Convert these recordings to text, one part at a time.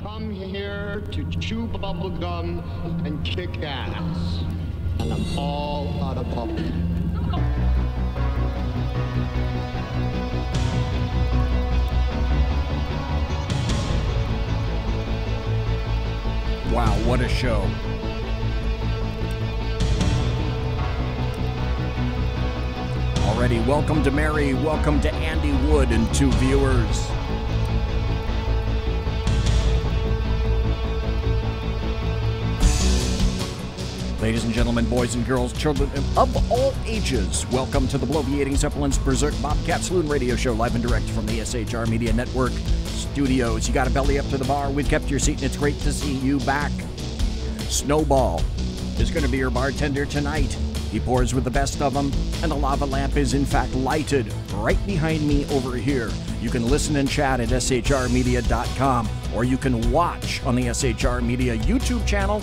come here to chew bubble gum and kick ass. And I'm all out of bubble. Wow, what a show. Already, welcome to Mary, welcome to Andy Wood and 2 viewers. Ladies and gentlemen, boys and girls, children of all ages, welcome to the Bloviating Zeppelins Berserk Bobcat Saloon Radio Show, live and direct from the SHR Media Network studios. You got a belly up to the bar, we've kept your seat, and it's great to see you back. Snowball is going to be your bartender tonight. He pours with the best of them, and the lava lamp is in fact lighted right behind me over here. You can listen and chat at shrmedia.com, or you can watch on the SHR Media YouTube channel,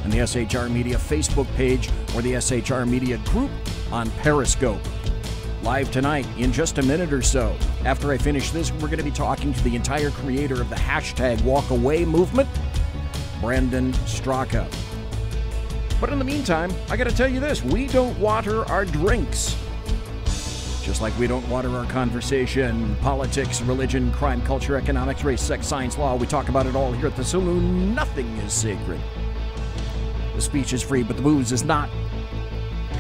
and the SHR Media Facebook page, or the SHR Media group on Periscope. Live tonight in just a minute or so. After I finish this, we're going to be talking to the entire creator of the hashtag Walk Away movement, Brandon Straka. But in the meantime, I got to tell you this, we don't water our drinks. Just like we don't water our conversation, politics, religion, crime, culture, economics, race, sex, science, law. We talk about it all here at the saloon. Nothing is sacred. The speech is free, but the booze is not.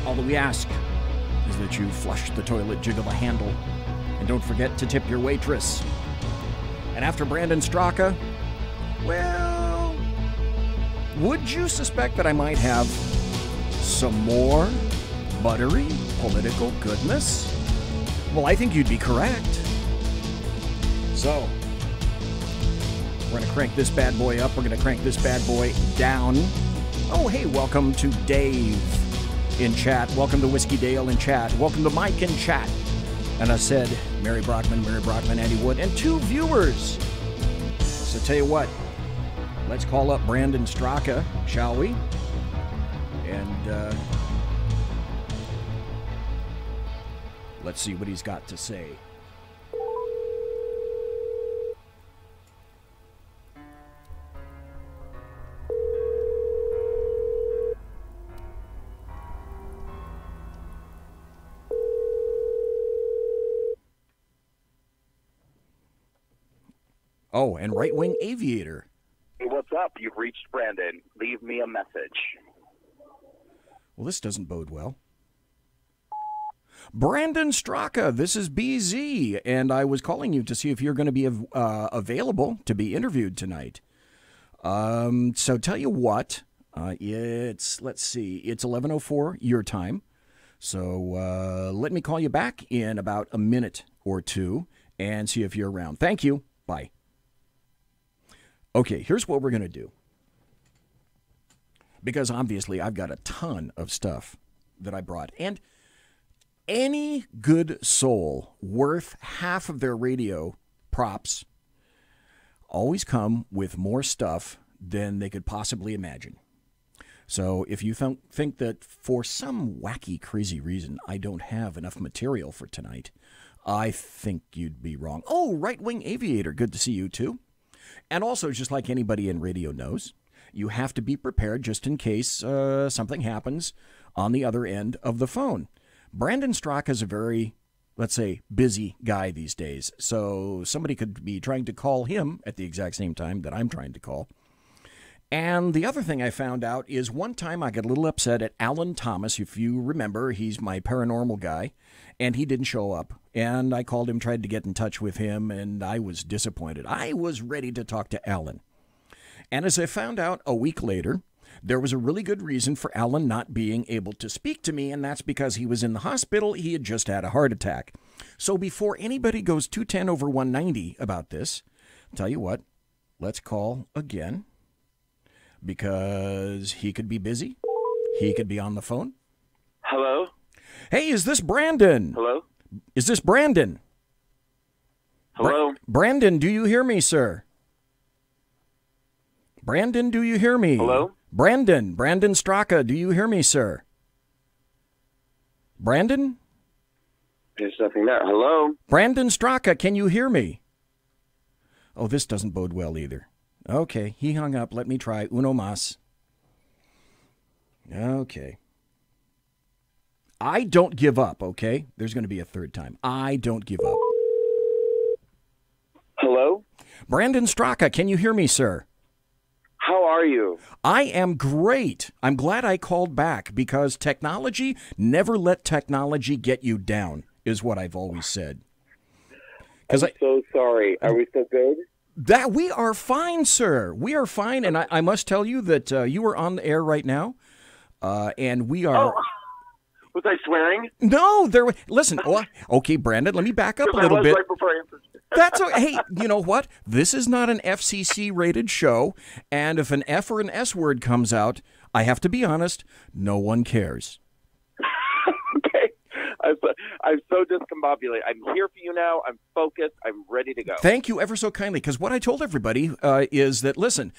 All that we ask is that you flush the toilet, jiggle the handle, and don't forget to tip your waitress. And after Brandon Straka, well, would you suspect that I might have some more buttery political goodness? Well, I think you'd be correct. So, we're going to crank this bad boy up. We're going to crank this bad boy down. Oh, hey, welcome to Dave in chat. Welcome to Whiskey Dale in chat. Welcome to Mike in chat. And I said, Mary Brockman, Andy Wood, and 2 viewers. So tell you what, let's call up Brandon Straka, shall we? And let's see what he's got to say. Oh, and right-wing aviator. Hey, what's up? You've reached Brandon. Leave me a message. Well, this doesn't bode well. Brandon Straka, this is BZ, and I was calling you to see if you're going to be available to be interviewed tonight. So tell you what, let's see, it's 11:04 your time. So let me call you back in about a minute or two and see if you're around. Thank you. Bye. Okay, here's what we're going to do. Because obviously I've got a ton of stuff that I brought. And any good soul worth half of their radio props always come with more stuff than they could possibly imagine. So if you think that for some wacky, crazy reason I don't have enough material for tonight, I think you'd be wrong. Oh, right-wing aviator, good to see you too. And also, just like anybody in radio knows, you have to be prepared just in case something happens on the other end of the phone. Brandon Straka is a very, let's say, busy guy these days. So somebody could be trying to call him at the exact same time that I'm trying to call. And the other thing I found out is one time I got a little upset at Alan Thomas. If you remember, he's my paranormal guy, and he didn't show up. And I called him, tried to get in touch with him, and I was disappointed. I was ready to talk to Alan. And as I found out a week later, there was a really good reason for Alan not being able to speak to me, and that's because he was in the hospital. He had just had a heart attack. So before anybody goes 210 over 190 about this, I'll tell you what, let's call again, because he could be busy. He could be on the phone. Hello? Hey, is this Brandon? Hello? Is this Brandon? Hello? Brandon, do you hear me, sir? Brandon, do you hear me? Hello? Brandon Straka, do you hear me, sir? Brandon? There's nothing there. Hello? Brandon Straka, can you hear me? Oh, this doesn't bode well either. Okay, he hung up. Let me try. Uno mas. Okay. I don't give up, okay? There's going to be a third time. I don't give up. Hello? Brandon Straka, can you hear me, sir? How are you? I am great. I'm glad I called back because technology, never let technology get you down, is what I've always said. I'm so sorry. Are we so good? That we are fine, sir. We are fine, and I must tell you that you are on the air right now, and we are... Oh. Was I swearing? No, listen. Okay, Brandon, let me back up a little bit. Right before I answered. That's okay. Hey, you know what? This is not an FCC-rated show, and if an F or an S word comes out, I have to be honest, no one cares. Okay. I'm so discombobulated. I'm here for you now. I'm focused. I'm ready to go. Thank you ever so kindly, because what I told everybody is that, listen,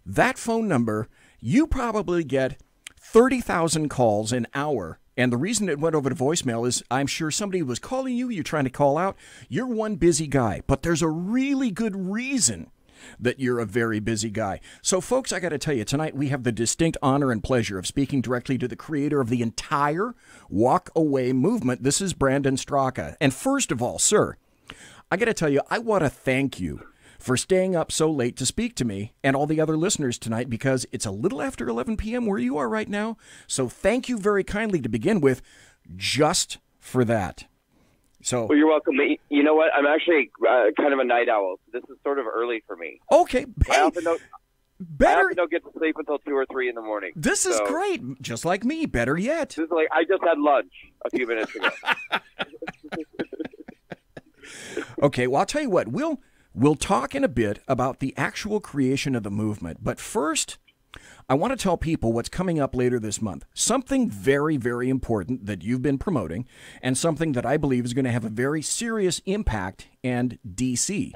that phone number, you probably get 30,000 calls an hour. And the reason it went over to voicemail is I'm sure somebody was calling you, you're trying to call out. You're one busy guy, but there's a really good reason that you're a very busy guy. So, folks, I got to tell you, tonight we have the distinct honor and pleasure of speaking directly to the creator of the entire Walk Away movement. This is Brandon Straka. And first of all, sir, I got to tell you, I want to thank you for staying up so late to speak to me and all the other listeners tonight, because it's a little after 11 p.m. where you are right now. So thank you very kindly to begin with, just for that. So, well, you're welcome. You know what? I'm actually kind of a night owl. So this is sort of early for me. Okay. Hey, I often don't get to sleep until 2 or 3 in the morning. This is great. Just like me. Better yet. This is like I just had lunch a few minutes ago. Okay. Well, I'll tell you what. We'll talk in a bit about the actual creation of the movement. But first, I want to tell people what's coming up later this month. Something very, very important that you've been promoting, and something that I believe is going to have a very serious impact in D.C.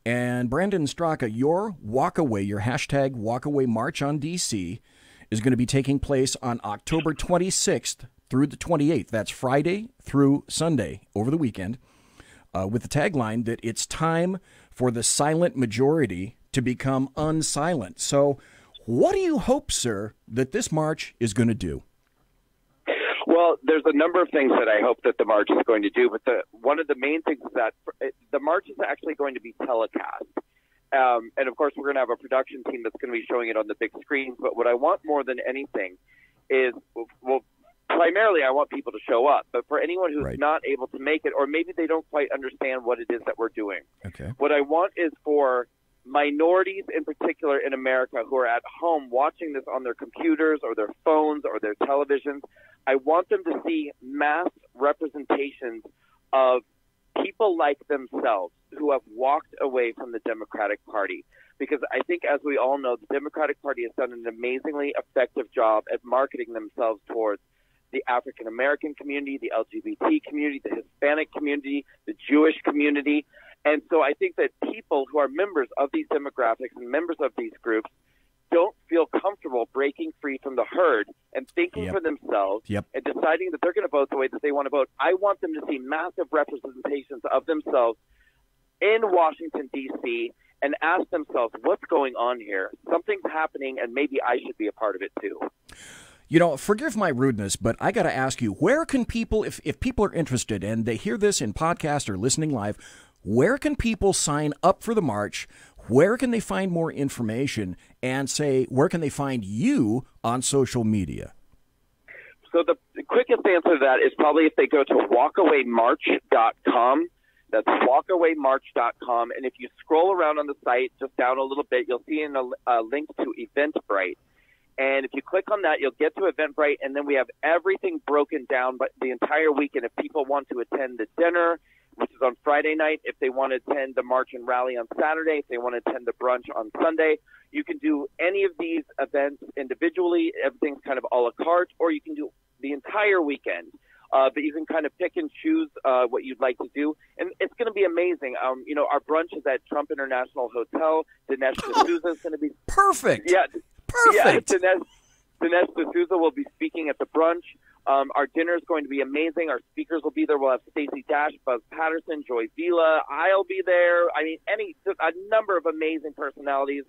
And Brandon Straka, your walkaway, your hashtag walkaway march on D.C. is going to be taking place on October 26th through the 28th. That's Friday through Sunday over the weekend, with the tagline that it's time for the silent majority to become unsilent. So what do you hope, sir, that this march is going to do? Well, there's a number of things that I hope that the march is going to do, but one of the main things is that the march is actually going to be telecast. And, of course, we're going to have a production team that's going to be showing it on the big screens. But what I want more than anything is, well, primarily I want people to show up. But for anyone who's not able to make it, or maybe they don't quite understand what it is that we're doing, what I want is for minorities in particular in America who are at home watching this on their computers or their phones or their televisions, I want them to see mass representations of people like themselves who have walked away from the Democratic Party. Because I think, as we all know, the Democratic Party has done an amazingly effective job at marketing themselves towards the African American community, the LGBT community, the Hispanic community, the Jewish community. And so I think that people who are members of these demographics and members of these groups don't feel comfortable breaking free from the herd and thinking for themselves and deciding that they're going to vote the way that they want to vote. I want them to see massive representations of themselves in Washington, D.C., and ask themselves, what's going on here? Something's happening, and maybe I should be a part of it too. You know, forgive my rudeness, but I got to ask you, where can people, if people are interested and they hear this in podcast or listening live, where can people sign up for the march? Where can they find more information? And say, where can they find you on social media? So the quickest answer to that is probably if they go to walkawaymarch.com. That's walkawaymarch.com. And if you scroll around on the site just down a little bit, you'll see a link to Eventbrite. And if you click on that, you'll get to Eventbrite, and then we have everything broken down but the entire weekend. If people want to attend the dinner, which is on Friday night, if they want to attend the march and rally on Saturday, if they want to attend the brunch on Sunday, you can do any of these events individually. Everything's kind of a la carte, or you can do the entire weekend. But you can kind of pick and choose what you'd like to do. And it's going to be amazing. You know, our brunch is at Trump International Hotel. Dinesh D'Souza is going to be... Perfect. Yeah. Perfect. Yeah, Dinesh D'Souza will be speaking at the brunch. Our dinner is going to be amazing. Our speakers will be there. We'll have Stacey Dash, Buzz Patterson, Joy Vila. I'll be there. I mean, a number of amazing personalities.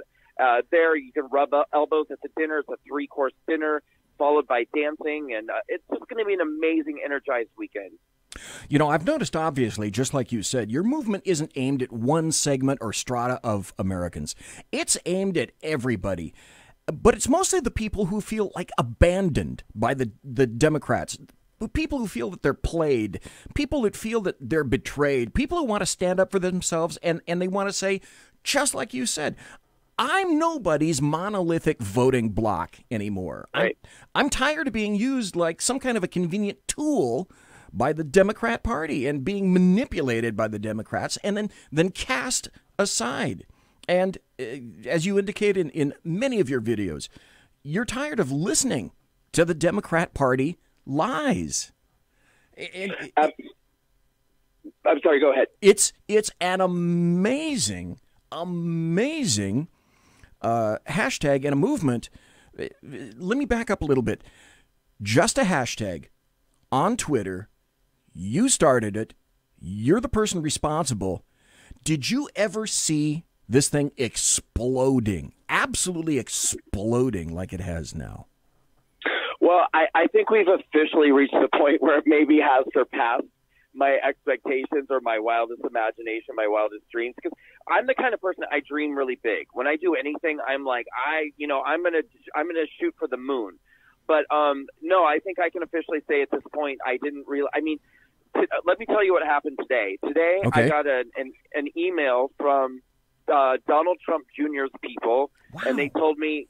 there. You can rub elbows at the dinner. It's a 3-course dinner followed by dancing, and it's just going to be an amazing, energized weekend. You know, I've noticed, obviously, just like you said, your movement isn't aimed at one segment or strata of Americans. It's aimed at everybody. But it's mostly the people who feel like abandoned by the Democrats, people who feel that they're played, people that feel that they're betrayed, people who want to stand up for themselves, and they want to say, just like you said, I'm nobody's monolithic voting bloc anymore. Right. I'm tired of being used like some kind of a convenient tool by the Democrat Party and being manipulated by the Democrats and then cast aside. And as you indicate in many of your videos, you're tired of listening to the Democrat Party lies. I'm sorry, go ahead. It's an amazing hashtag and a movement. Let me back up a little bit. Just a hashtag on Twitter. You started it. You're the person responsible. Did you ever see this thing exploding, absolutely exploding like it has now? Well, I think we've officially reached the point where it maybe has surpassed my expectations or my wildest imagination, my wildest dreams. Because I'm the kind of person, I dream really big. When I do anything, I'm like, I'm gonna shoot for the moon. But no, I think I can officially say at this point, I didn't really. I mean, let me tell you what happened today. Today, okay. I got an email from Donald Trump Jr.'s people, Wow. and they told me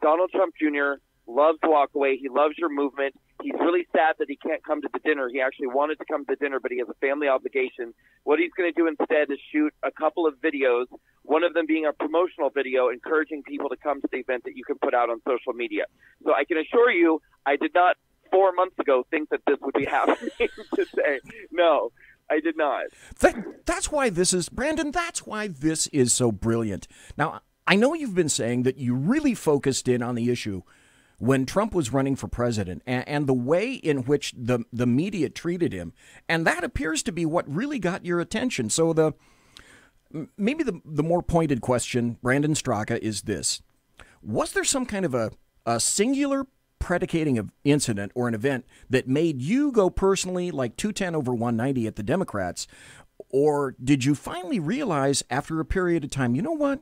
Donald Trump Jr. loves Walkaway. He loves your movement. He's really sad that he can't come to the dinner. He actually wanted to come to the dinner, but he has a family obligation. What he's going to do instead is shoot a couple of videos, one of them being a promotional video encouraging people to come to the event that you can put out on social media. So I can assure you, I did not 4 months ago think that this would be happening today. No, I did not. That's why this is, Brandon, that's why this is so brilliant. Now, I know you've been saying that you really focused in on the issue when Trump was running for president and the way in which the media treated him. And that appears to be what really got your attention. So maybe the more pointed question, Brandon Straka, is this. Was there some kind of a singular predicating of incident or an event that made you go personally like 210 over 190 at the Democrats? Or did you finally realize after a period of time, you know what?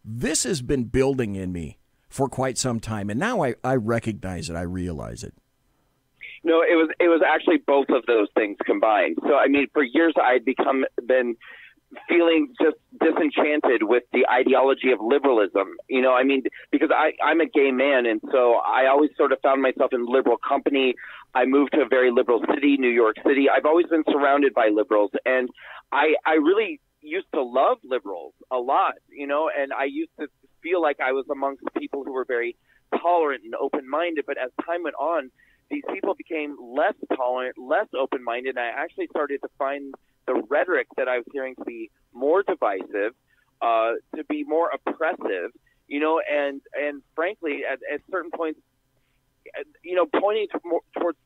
This has been building in me for quite some time, and now I recognize it. I realize it. No, it was actually both of those things combined. So, I mean, for years I'd been feeling just disenchanted with the ideology of liberalism. You know, I mean, because I'm a gay man, and so I always sort of found myself in liberal company. I moved to a very liberal city, New York City. I've always been surrounded by liberals, and I really used to love liberals a lot, you know, and I used to feel like I was amongst people who were very tolerant and open-minded. But as time went on, these people became less tolerant, less open-minded, and I actually started to find the rhetoric that I was hearing to be more divisive, to be more oppressive, you know, and frankly, at certain points, you know, pointing towards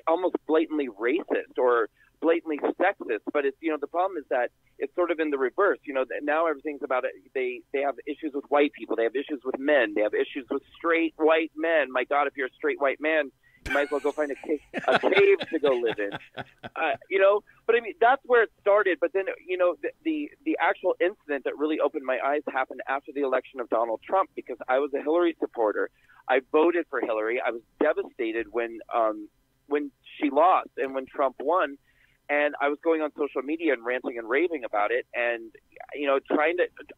almost blatantly racist or blatantly sexist. But it's, you know, the problem is that it's sort of in the reverse. You know, now everything's about it. They have issues with white people. They have issues with men. They have issues with straight white men. My God, if you're a straight white man, you might as well go find a cave to go live in. You know, but I mean, that's where it started. But then, you know, the actual incident that really opened my eyes happened after the election of Donald Trump, because I was a Hillary supporter. I voted for Hillary. I was devastated when she lost and when Trump won. And I was going on social media and ranting and raving about it. And, you know,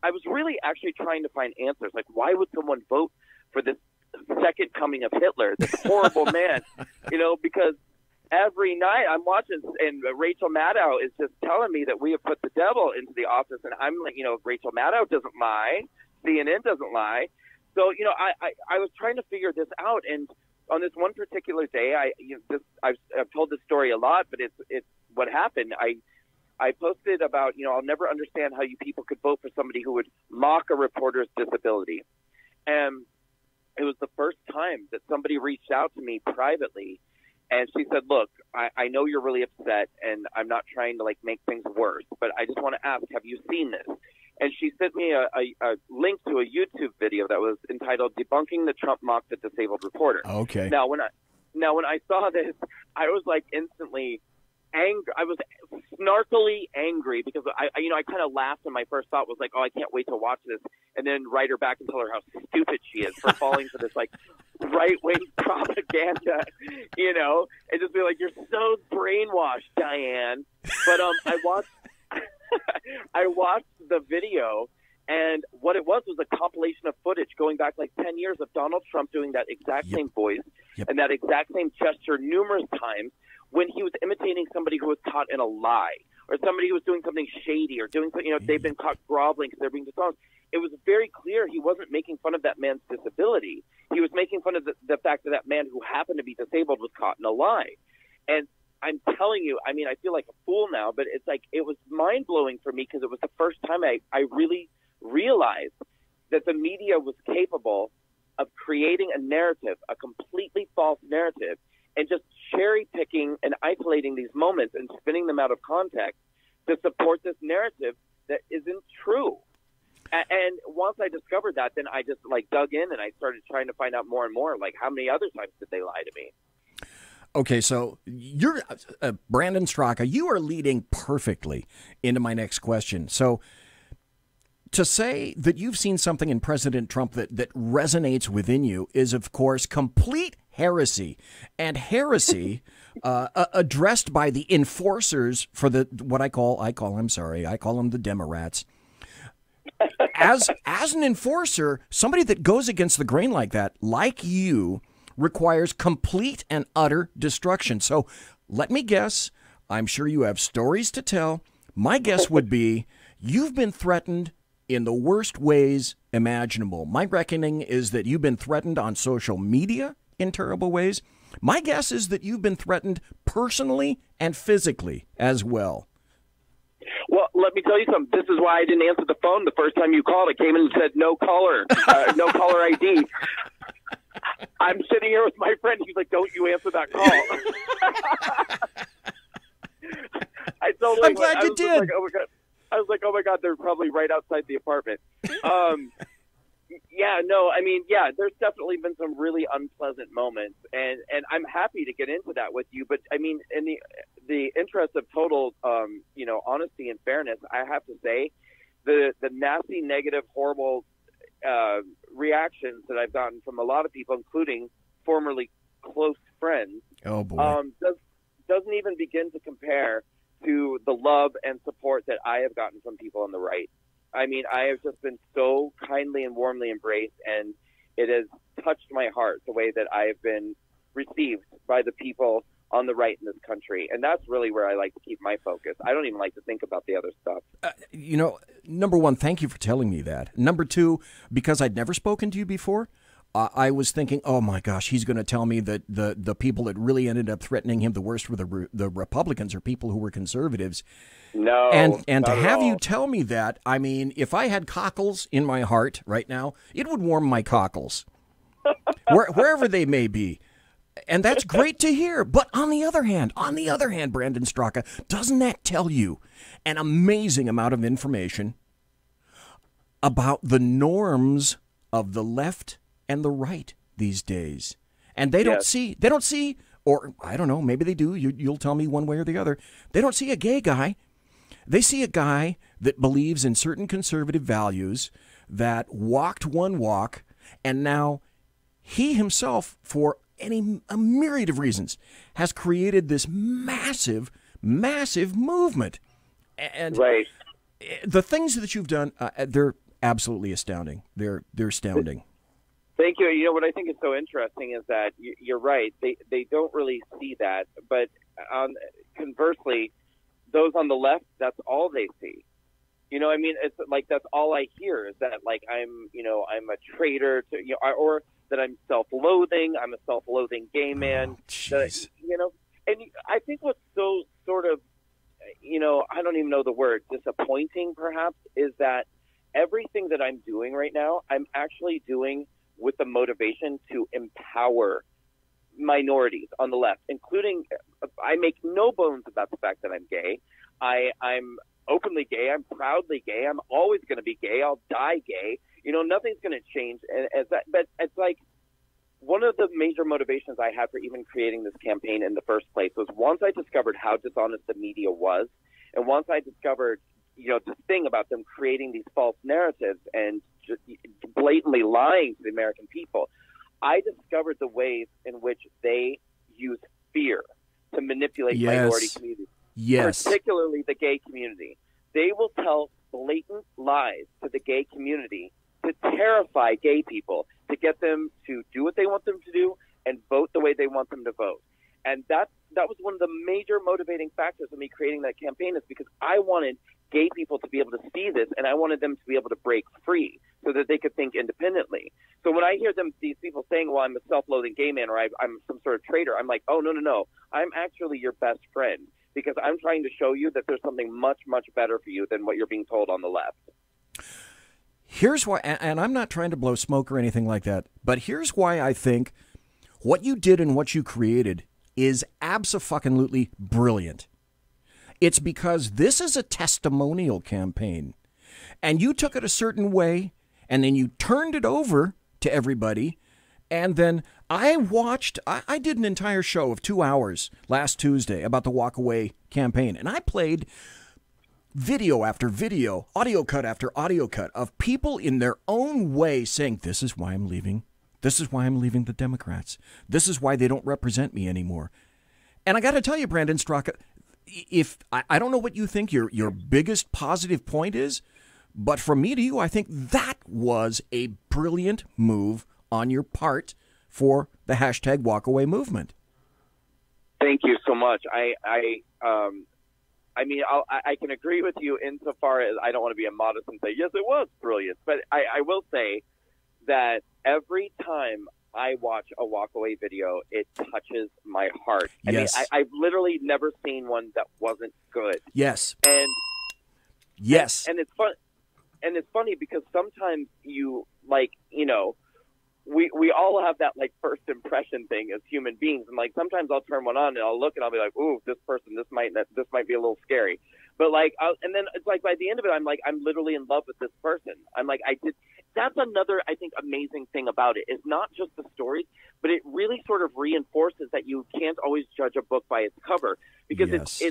I was really actually trying to find answers. Like, why would someone vote for this second coming of Hitler, this horrible man? You know, because every night I'm watching, and Rachel Maddow is just telling me that we have put the devil into the office. And I'm like, you know, Rachel Maddow doesn't lie. CNN doesn't lie. So, you know, I was trying to figure this out. And on this one particular day, I've told this story a lot, but it's what happened. I posted about, you know, I'll never understand how you people could vote for somebody who would mock a reporter's disability. And it was the first time that somebody reached out to me privately, and she said, look, I know you're really upset, and I'm not trying to, like, make things worse, but I just want to ask, have you seen this? and she sent me a link to a YouTube video that was entitled "Debunking the Trump Mocked the Disabled Reporter." Okay. Now, when I saw this, I was like instantly angry. I was snarkily angry because I kind of laughed, and my first thought was like, "Oh, I can't wait to watch this," and then write her back and tell her how stupid she is for falling for this like right-wing propaganda, and just be like, "You're so brainwashed, Diane." But I watched the video, and what it was a compilation of footage going back like 10 years of Donald Trump doing that exact same voice and that exact same gesture numerous times when he was imitating somebody who was caught in a lie, or somebody who was doing something shady, or doing something, they've been caught groveling because they're being dishonest. It was very clear he wasn't making fun of that man's disability. He was making fun of the fact that that man who happened to be disabled was caught in a lie. And I'm telling you, I mean, I feel like a fool now, but it's like, it was mind-blowing for me because it was the first time I really realized that the media was capable of creating a narrative, a completely false narrative, and just cherry-picking and isolating these moments and spinning them out of context to support this narrative that isn't true. And once I discovered that, then I just dug in and I started trying to find out more and more, like, how many other times did they lie to me? Okay, so you're Brandon Straka. You are leading perfectly into my next question. So to say that you've seen something in President Trump that resonates within you is, of course, complete heresy, and heresy addressed by the enforcers for I call them the Democrats. As an enforcer, somebody that goes against the grain like that, like you, requires complete and utter destruction. So let me guess. I'm sure you have stories to tell. My guess would be you've been threatened in the worst ways imaginable. My reckoning is that you've been threatened on social media in terrible ways. My guess is that you've been threatened personally and physically as well. Well, let me tell you something. This is why I didn't answer the phone the first time you called. I came in and said no caller, no caller ID. I'm sitting here with my friend. He's like, "Don't you answer that call." I'm glad you did. I was like, "Oh my God, they're probably right outside the apartment." Yeah, no, I mean, yeah, there's definitely been some really unpleasant moments, and I'm happy to get into that with you. But I mean, in the interest of total, honesty and fairness, I have to say, the nasty, negative, horrible reactions that I've gotten from a lot of people, including formerly close friends, doesn't even begin to compare to the love and support that I have gotten from people on the right. I mean, I have just been so kindly and warmly embraced, and it has touched my heart the way that I have been received by the people on the right in this country. And that's really where I like to keep my focus. I don't even like to think about the other stuff. Number one, thank you for telling me that. Number two, because I'd never spoken to you before, I was thinking, oh my gosh, he's going to tell me that the people that really ended up threatening him the worst were the Republicans or people who were conservatives. No. And to have you tell me that, I mean, if I had cockles in my heart right now, it would warm my cockles, wherever they may be. And that's great to hear. But on the other hand, Brandon Straka, doesn't that tell you an amazing amount of information about the norms of the left and the right these days? And they don't see, or I don't know, maybe they do. You'll tell me one way or the other. They don't see a gay guy. They see a guy that believes in certain conservative values, that walked one walk, and now he himself, for a myriad of reasons, has created this massive, massive movement. And right. The things that you've done, they're absolutely astounding. They're astounding. Thank you. You know, what I think is so interesting is that you're right. They don't really see that. But conversely, those on the left, that's all they see. You know, I mean, it's like that's all I hear is that, like, I'm a traitor to, or that I'm self-loathing. I'm a self-loathing gay man. That, and I think what's so sort of, I don't even know the word, disappointing perhaps, is that everything that I'm doing right now, I'm actually doing with the motivation to empower minorities on the left, including, I make no bones about the fact that I'm gay. I'm openly gay. I'm proudly gay. I'm always going to be gay. I'll die gay. You know, nothing's going to change. But it's like one of the major motivations I had for even creating this campaign in the first place was once I discovered how dishonest the media was, and once I discovered, you know, this thing about them creating these false narratives and just blatantly lying to the American people, I discovered the ways in which they use fear to manipulate minority communities, particularly the gay community. They will tell blatant lies to the gay community to terrify gay people, to get them to do what they want them to do and vote the way they want them to vote. And that was one of the major motivating factors of me creating that campaign, is because I wanted gay people to be able to see this, and I wanted them to be able to break free so that they could think independently. So when I hear these people saying, well, I'm a self-loathing gay man, or I'm some sort of traitor, I'm like, oh, no. I'm actually your best friend, because I'm trying to show you that there's something much, much better for you than what you're being told on the left. Here's why, and I'm not trying to blow smoke or anything like that, but here's why I think what you did and what you created is abso-fucking-lutely brilliant. It's because this is a testimonial campaign, and you took it a certain way, and then you turned it over to everybody, and then I did an entire show of 2 hours last Tuesday about the Walk Away campaign, and I played video after video, audio cut after audio cut of people in their own way saying, this is why I'm leaving. This is why I'm leaving the Democrats. This is why they don't represent me anymore. And I got to tell you, Brandon Straka, if I don't know what you think your biggest positive point is, but from me to you, I think that was a brilliant move on your part for the hashtag walkaway movement. Thank you so much. I mean, I can agree with you insofar as I don't want to be immodest and say, yes, it was brilliant. But I will say that every time I watch a walkaway video, it touches my heart. Yes. I mean, I've literally never seen one that wasn't good. Yes. And yes. And it's fun. And it's funny because sometimes you, like, you know, we all have that, like, first impression thing as human beings. And, like, sometimes I'll turn one on and I'll look and I'll be like, ooh, this person, this might be a little scary. But, like, and then it's like by the end of it, I'm like, I'm literally in love with this person. I'm like, that's another, I think, amazing thing about it. It's not just the stories, but it really sort of reinforces that you can't always judge a book by its cover. Because it's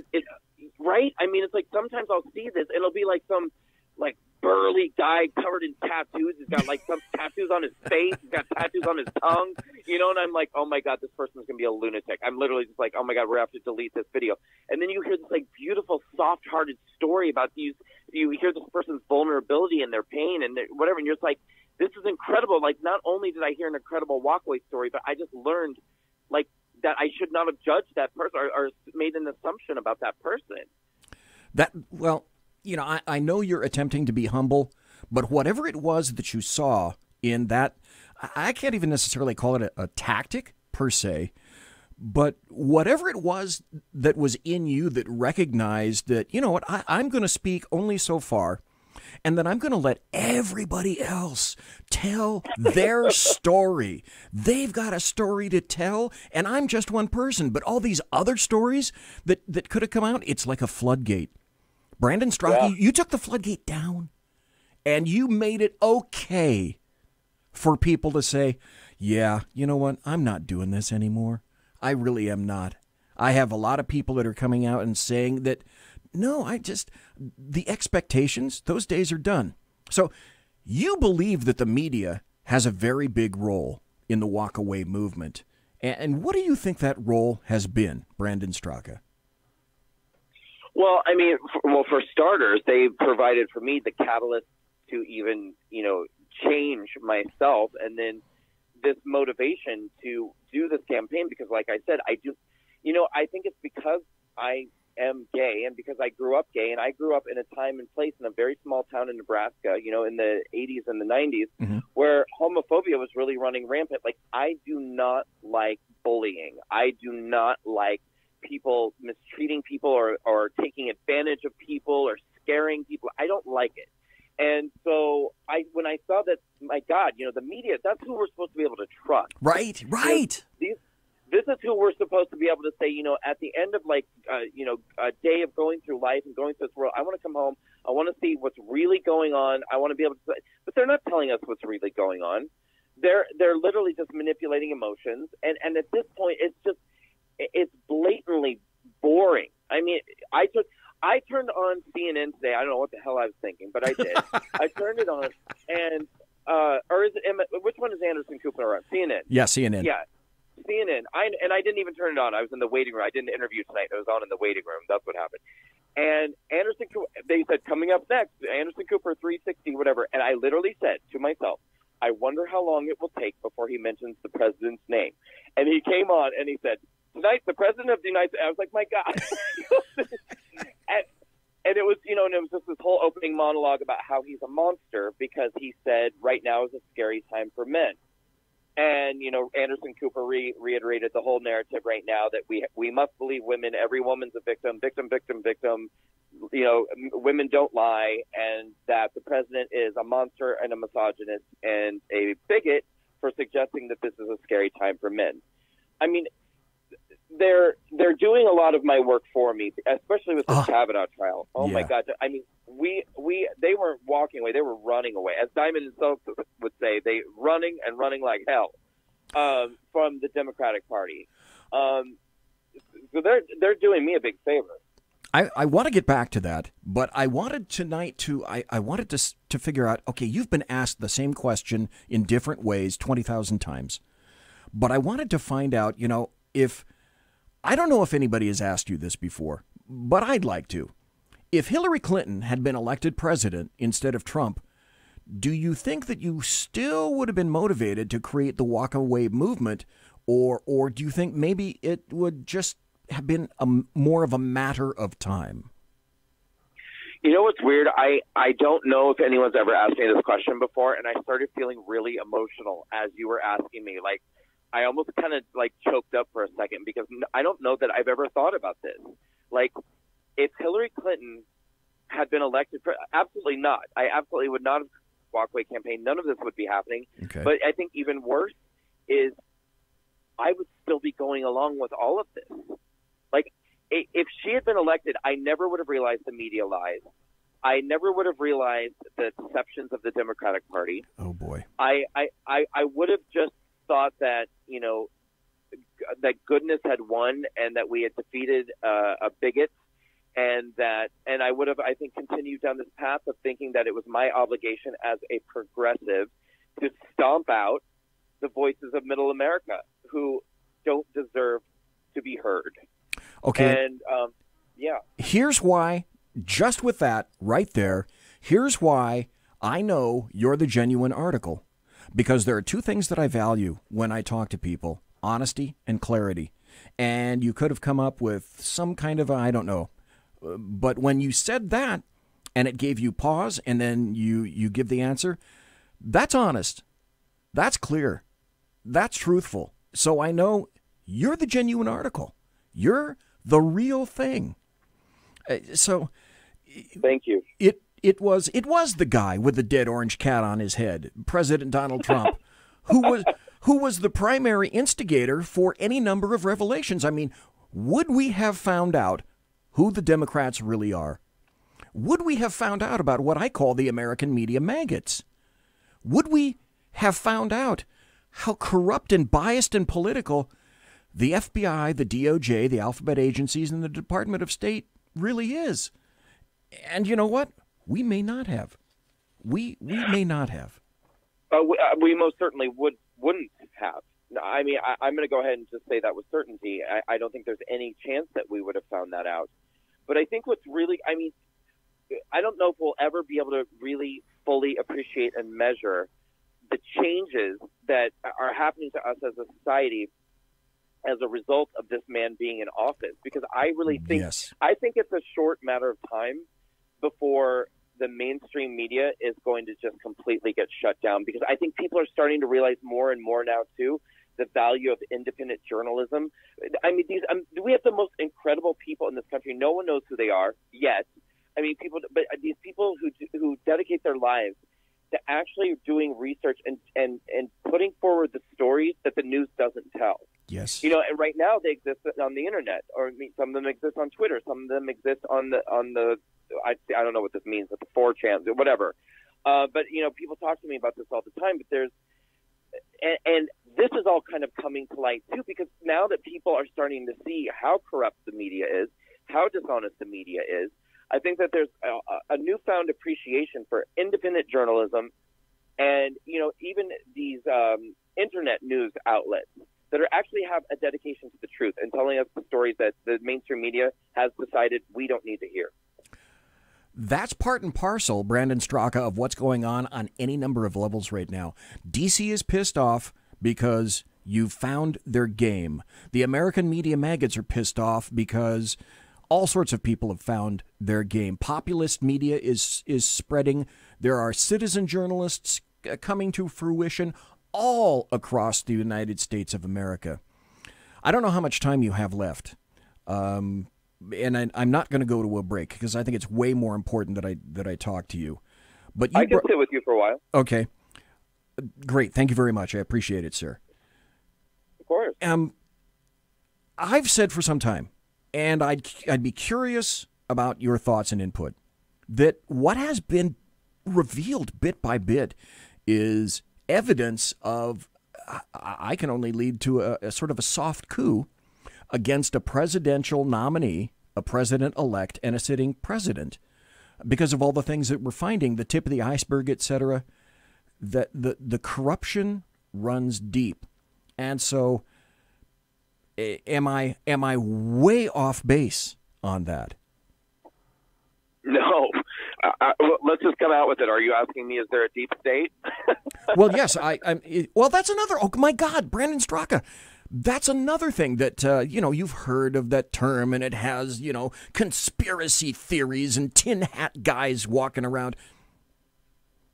right? I mean, it's like sometimes I'll see this, and it'll be like some, like, burly guy covered in tattoos. He's got, like, some tattoos on his face. He's got tattoos on his tongue, you know, and I'm like, oh, my God, this person's going to be a lunatic. I'm literally just like, oh, my God, we're going to have to delete this video. And then you hear this, like, beautiful, soft-hearted story about these. You hear this person's vulnerability and their pain and whatever, and you're just like, this is incredible. Like, not only did I hear an incredible walkaway story, but I just learned, like, that I should not have judged that person or made an assumption about that person. Well, you know, I know you're attempting to be humble, but whatever it was that you saw in that, I can't even necessarily call it a tactic per se, but whatever it was that was in you that recognized that, you know what, I'm going to speak only so far, and then I'm going to let everybody else tell their story. They've got a story to tell, and I'm just one person, but all these other stories that could have come out, it's like a floodgate. Brandon Straka, you took the floodgate down, and you made it okay for people to say, yeah, you know what, I'm not doing this anymore. I really am not. I have a lot of people that are coming out and saying that, no, the expectations, those days are done. So you believe that the media has a very big role in the walkaway movement. And what do you think that role has been, Brandon Straka? Well, I mean, for starters, they provided for me the catalyst to even, you know, change myself, and then this motivation to do this campaign because, like I said, I do, you know, I think it's because I am gay and because I grew up gay, and I grew up in a time and place in a very small town in Nebraska, you know, in the 80s and the 90s, where homophobia was really running rampant. Like, I do not like bullying. I do not like people mistreating people or taking advantage of people or scaring people. I don't like it. And so when I saw that, my God, you know, the media, that's who we're supposed to be able to trust. Right. You know, this is who we're supposed to be able to say, at the end of a day of going through life and going through this world, I want to come home. I want to see what's really going on. I want to be able to, but they're not telling us what's really going on. They're literally just manipulating emotions. And at this point, it's blatantly boring. I mean, I turned on CNN today. I don't know what the hell I was thinking, but I did. I turned it on, and or is it? Which one is Anderson Cooper on? CNN. Yeah, CNN. Yeah, CNN. I didn't even turn it on. I was in the waiting room. I didn't interview tonight. I was on in the waiting room. That's what happened. And Anderson Cooper, they said coming up next, Anderson Cooper 360, whatever. And I literally said to myself, I wonder how long it will take before he mentions the president's name. And he came on and he said, tonight, the president of the United States. I was like, my God. and it was, and it was just this whole opening monologue about how he's a monster because he said right now is a scary time for men. And, Anderson Cooper reiterated the whole narrative right now that we must believe women. Every woman's a victim, victim, victim, victim. Women don't lie, and that the president is a monster and a misogynist and a bigot for suggesting that this is a scary time for men. I mean, they're doing a lot of my work for me, especially with the Kavanaugh trial. Oh yeah. My God! I mean, they weren't walking away; they were running away. As Diamond himself would say, they running like hell from the Democratic Party. So they're doing me a big favor. I want to get back to that, but I wanted tonight I wanted to figure out, okay, you've been asked the same question in different ways 20,000 times, but I wanted to find out, if, I don't know if anybody has asked you this before, but I'd like to. If Hillary Clinton had been elected president instead of Trump, do you think that you still would have been motivated to create the walk-away movement, or do you think maybe it would just have been more of a matter of time? You know what's weird? I don't know if anyone's ever asked me this question before, and I started feeling really emotional as you were asking me. Like, I almost kind of choked up for a second because I don't know that I've ever thought about this. Like, if Hillary Clinton had been elected, absolutely not. I absolutely would not have walkaway campaign. None of this would be happening. Okay. But I think even worse is I would still be going along with all of this. Like, if she had been elected, I never would have realized the media lies. I never would have realized the deceptions of the Democratic Party. Oh, boy. I would have just thought that, that goodness had won and that we had defeated a bigot, and I would have, I think, continued down this path of thinking that it was my obligation as a progressive to stomp out the voices of middle America who don't deserve to be heard. Okay. And, yeah. Here's why, just with that right there, here's why I know you're the genuine article. Because there are two things that I value when I talk to people: honesty and clarity. And you could have come up with some kind of, I don't know. But when you said that, and it gave you pause, and then you give the answer, that's honest. That's clear. That's truthful. So I know you're the genuine article. You're the real thing. So, thank you. It was the guy with the dead orange cat on his head, President Donald Trump, who was the primary instigator for any number of revelations. I mean, would we have found out who the Democrats really are? Would we have found out about what I call the American media maggots? Would we have found out how corrupt and biased and political the FBI, the DOJ, the alphabet agencies, and the Department of State really is? And you know what? We may not have. We may not have. We most certainly wouldn't have. I mean, I'm going to go ahead and just say that with certainty. I don't think there's any chance that we would have found that out. But I think what's really, I mean, I don't know if we'll ever be able to really fully appreciate and measure the changes that are happening to us as a society as a result of this man being in office. Because I really think, yes. I think it's a short matter of time before the mainstream media is going to just completely get shut down, because I think people are starting to realize more and more now too the value of independent journalism. I mean, we have the most incredible people in this country. No one knows who they are yet. I mean, but these people who dedicate their lives to actually doing research and putting forward the stories that the news doesn't tell. Yes. And right now they exist on the internet, or some of them exist on Twitter, some of them exist on the I don't know what this means, but the 4chan, whatever. But people talk to me about this all the time. But and this is all kind of coming to light too, because now that people are starting to see how corrupt the media is, how dishonest the media is, I think that there's a newfound appreciation for independent journalism, and even these internet news outlets that actually have a dedication to the truth and telling us the stories that the mainstream media has decided we don't need to hear. That's part and parcel, Brandon Straka, of what's going on any number of levels right now. DC is pissed off because you found their game. The American media maggots are pissed off because all sorts of people have found their game. Populist media is spreading. There are citizen journalists coming to fruition all across the United States of America. I don't know how much time you have left, and I'm not going to go to a break because I think it's way more important that I talk to you. But I can sit with you for a while. Okay, great. Thank you very much. I appreciate it, sir. Of course. I've said for some time, and I'd be curious about your thoughts and input, that what has been revealed bit by bit is evidence of, I can only lead to a sort of a soft coup against a presidential nominee, a president-elect, and a sitting president, because of all the things that we're finding, the tip of the iceberg, etc., that the corruption runs deep. And so am I way off base on that? No. Let's just come out with it. Are you asking me, is there a deep state? Well, yes. Well, that's another. Oh, my God, Brandon Straka. That's another thing that, you've heard of that term, and it has, conspiracy theories and tin hat guys walking around.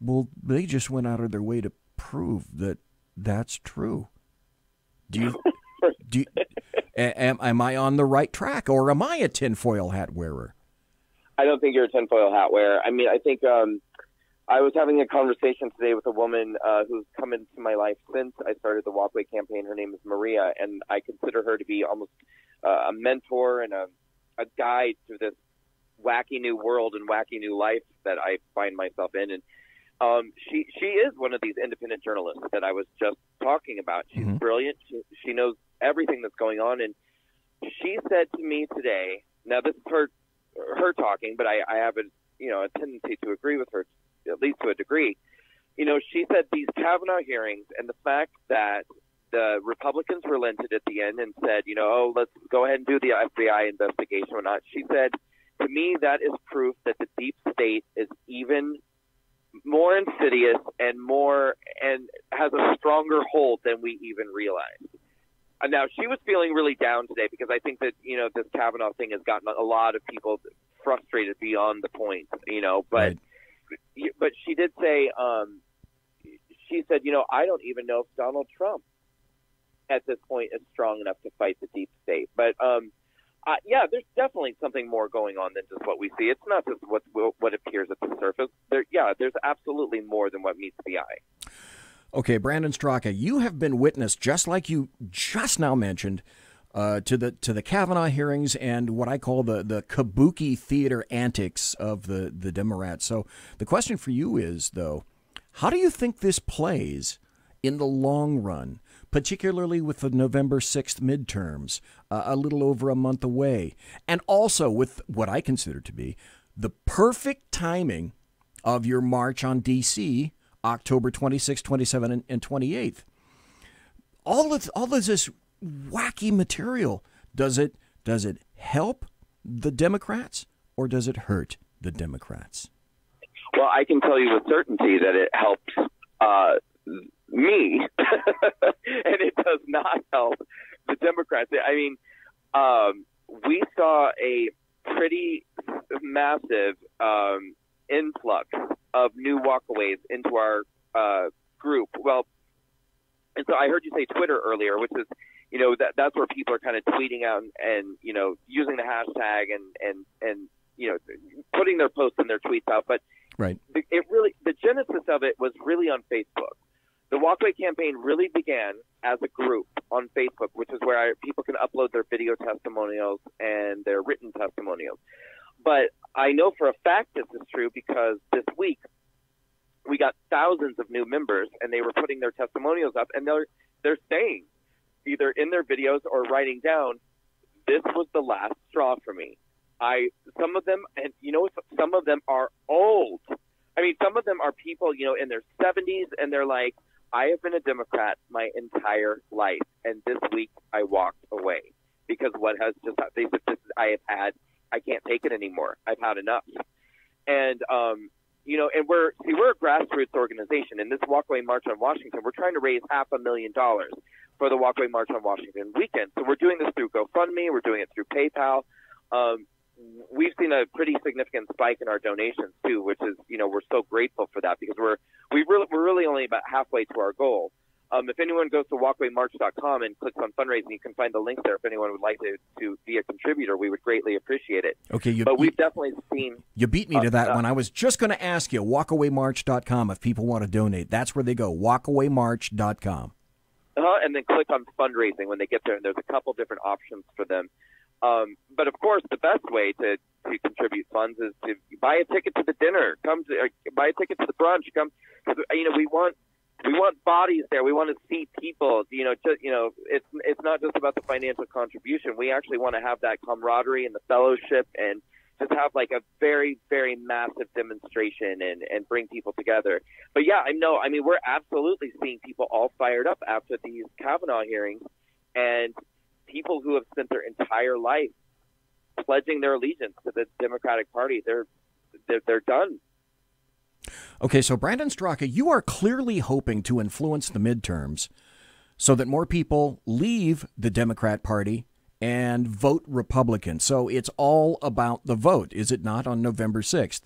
Well, they just went out of their way to prove that that's true. Am I on the right track, or am I a tinfoil hat wearer? I don't think you're a tinfoil hat wearer. I mean, I think I was having a conversation today with a woman who's come into my life since I started the Walkway campaign. Her name is Maria, and I consider her to be almost a mentor and a guide to this wacky new world and wacky new life that I find myself in. And she is one of these independent journalists that I was just talking about. She's brilliant. She knows everything that's going on. And she said to me today, now this is her talking, but I have a tendency to agree with her, at least to a degree. She said these Kavanaugh hearings and the fact that the Republicans relented at the end and said, let's go ahead and do the FBI investigation or not. She said, to me, that is proof that the deep state is even more insidious and has a stronger hold than we even realized. Now, she was feeling really down today because I think that, this Kavanaugh thing has gotten a lot of people frustrated beyond the point, but right. But she did say, she said, I don't even know if Donald Trump at this point is strong enough to fight the deep state. But, there's definitely something more going on than just what we see. It's not just what appears at the surface. There's absolutely more than what meets the eye. Okay, Brandon Straka, you have been witness, just like you just now mentioned, to the Kavanaugh hearings and what I call the kabuki theater antics of the Democrats. So the question for you is, though, how do you think this plays in the long run, particularly with the November 6th midterms, a little over a month away, and also with what I consider to be the perfect timing of your march on D.C., October 26th, 27th, and 28th. All of this wacky material, does it help the Democrats or does it hurt the Democrats? Well, I can tell you with certainty that it helps me, and it does not help the Democrats. I mean, we saw a pretty massive influx of new walkaways into our group. Well, and so I heard you say Twitter earlier, which is, that's where people are kind of tweeting out and using the hashtag and putting their posts and their tweets out. But right, the genesis of it was really on Facebook. The Walkway campaign really began as a group on Facebook, which is where people can upload their video testimonials and their written testimonials. But I know for a fact this is true because this week we got thousands of new members, and they were putting their testimonials up, and they're saying, either in their videos or writing down, this was the last straw for me. Some of them, and some of them are old. I mean, some of them are people, in their 70s, and they're like, I have been a Democrat my entire life, and this week I walked away because what has just they said, I can't take it anymore. I've had enough. And and we're a grassroots organization. In this Walkway March on Washington, we're trying to raise $500,000 for the Walkway March on Washington weekend. So we're doing this through GoFundMe. We're doing it through PayPal. We've seen a pretty significant spike in our donations too, which is, we're so grateful for that because we're really only about halfway to our goal. If anyone goes to walkwaymarch.com and clicks on fundraising, you can find the link there. If anyone would like to be a contributor, we would greatly appreciate it. Okay, but we've definitely seen. You beat me to that one. I was just going to ask you, walkwaymarch.com, if people want to donate. That's where they go, walkwaymarch.com. And then click on fundraising when they get there, and there's a couple different options for them. But of course, the best way to contribute funds is to buy a ticket to the dinner. Buy a ticket to the brunch. Come, because we want bodies there. We want to see people. It's not just about the financial contribution. We actually want to have that camaraderie and the fellowship, and just have like a very, very massive demonstration and bring people together. But yeah, we're absolutely seeing people all fired up after these Kavanaugh hearings, and people who have spent their entire life pledging their allegiance to the Democratic Party, they're done. Okay, so Brandon Straka, you are clearly hoping to influence the midterms so that more people leave the Democrat Party and vote Republican. So it's all about the vote, is it not, on November 6th?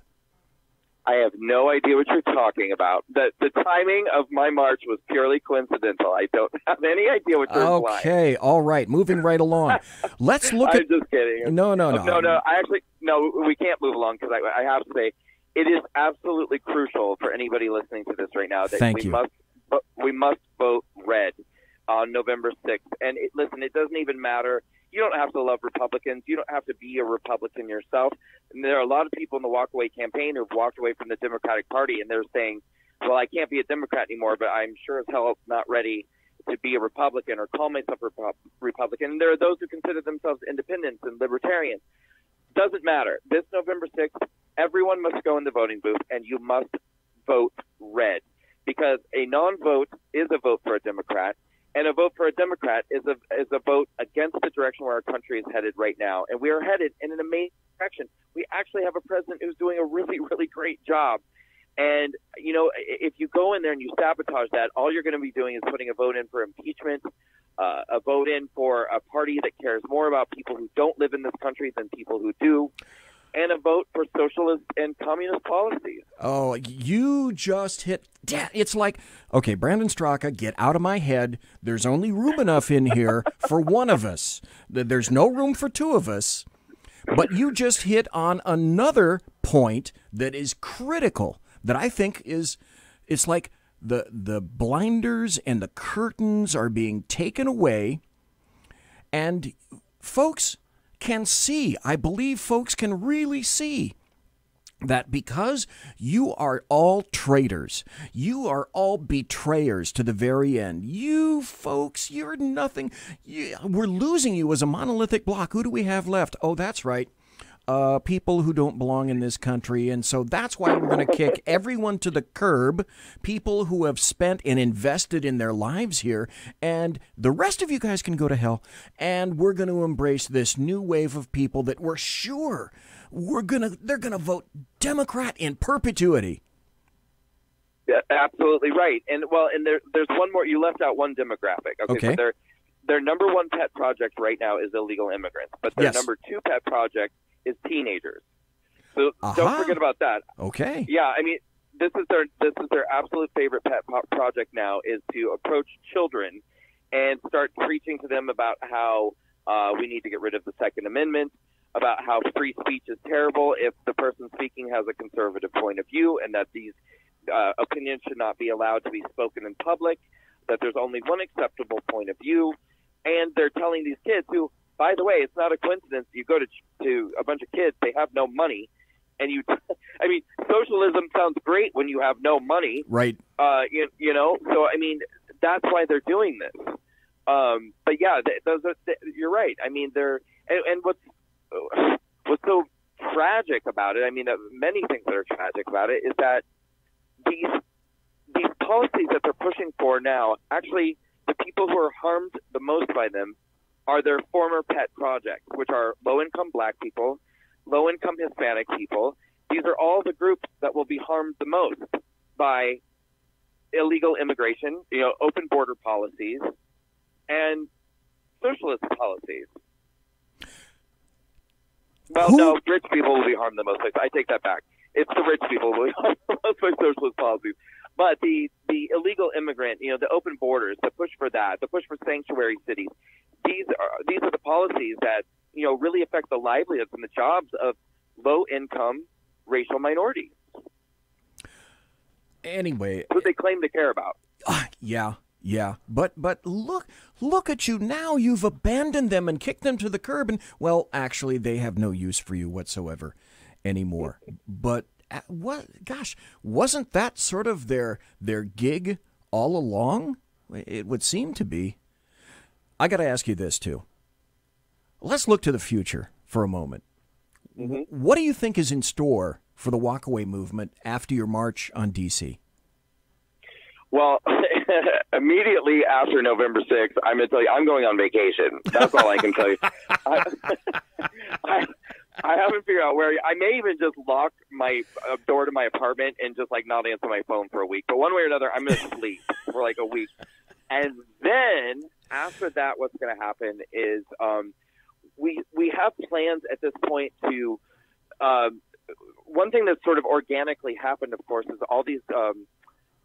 I have no idea what you're talking about. The timing of my march was purely coincidental. I don't have any idea what you're implying. Okay, all right, moving right along. Let's look at... I'm just kidding. No. No, we can't move along because I have to say, it is absolutely crucial for anybody listening to this right now that we must vote red on November 6th. And listen, it doesn't even matter. You don't have to love Republicans. You don't have to be a Republican yourself. And there are a lot of people in the Walkaway campaign who've walked away from the Democratic Party, and they're saying, well, I can't be a Democrat anymore, but I'm sure as hell not ready to be a Republican or call myself a Republican. And there are those who consider themselves independents and libertarians. Doesn't matter. This November 6th, everyone must go in the voting booth, and you must vote red, because a non-vote is a vote for a Democrat, and a vote for a Democrat is a vote against the direction where our country is headed right now. And we are headed in an amazing direction. We actually have a president who's doing a really, really great job. And, if you go in there and you sabotage that, all you're going to be doing is putting a vote in for impeachment, a vote in for a party that cares more about people who don't live in this country than people who do, and a vote for socialist and communist policies. Oh, you just hit... It's like, okay, Brandon Straka, get out of my head. There's only room enough in here for one of us. There's no room for two of us. But you just hit on another point that is critical, that I think is... It's like the blinders and the curtains are being taken away, and folks can see, I believe folks can really see, that because you are all traitors, you are all betrayers to the very end. You folks, you're nothing. We're losing you as a monolithic block. Who do we have left? Oh, that's right. People who don't belong in this country. And so that's why we're going to kick everyone to the curb, people who have spent and invested in their lives here. And the rest of you guys can go to hell. And we're going to embrace this new wave of people that we're sure they're going to vote Democrat in perpetuity. Yeah, absolutely right. And there's one more. You left out one demographic. Okay. So their number one pet project right now is illegal immigrants, but their number two pet project is teenagers. So don't forget about that. Okay. Yeah, this is their absolute favorite pet project now, is to approach children and start preaching to them about how we need to get rid of the Second Amendment, about how free speech is terrible if the person speaking has a conservative point of view, and that these opinions should not be allowed to be spoken in public, that there's only one acceptable point of view. And they're telling these kids who, by the way, it's not a coincidence. You go to a bunch of kids, they have no money. And I mean, socialism sounds great when you have no money. Right. You know, so, I mean, that's why they're doing this. But yeah, you're right. I mean, and what's so tragic about it, I mean, many things that are tragic about it, is that these policies that they're pushing for now, actually, the people who are harmed the most by them are their former pet projects, which are low-income black people, low-income Hispanic people. These are all the groups that will be harmed the most by illegal immigration, you know, open border policies, and socialist policies. Well, no, rich people will be harmed the most. I take that back. It's the rich people who will be harmed the most by socialist policies. But the illegal immigrant, you know, the open borders, the push for that, the push for sanctuary cities, these are the policies that, you know, really affect the livelihoods and the jobs of low-income racial minorities. Anyway, who they claim to care about. Yeah. But look at you now. You've abandoned them and kicked them to the curb. And, well, actually, they have no use for you whatsoever anymore. But gosh, wasn't that sort of their gig all along? It would seem to be. I got to ask you this, too. Let's look to the future for a moment. Mm-hmm. What do you think is in store for the walkaway movement after your march on D.C.? Well, immediately after November 6th, I'm going to tell you, I'm going on vacation. That's all I can tell you. I haven't figured out where. I may even just lock my door to my apartment and just like not answer my phone for a week. But one way or another, I'm going to sleep for like a week. And then after that, what's going to happen is we have plans at this point to one thing that's sort of organically happened, of course, is all these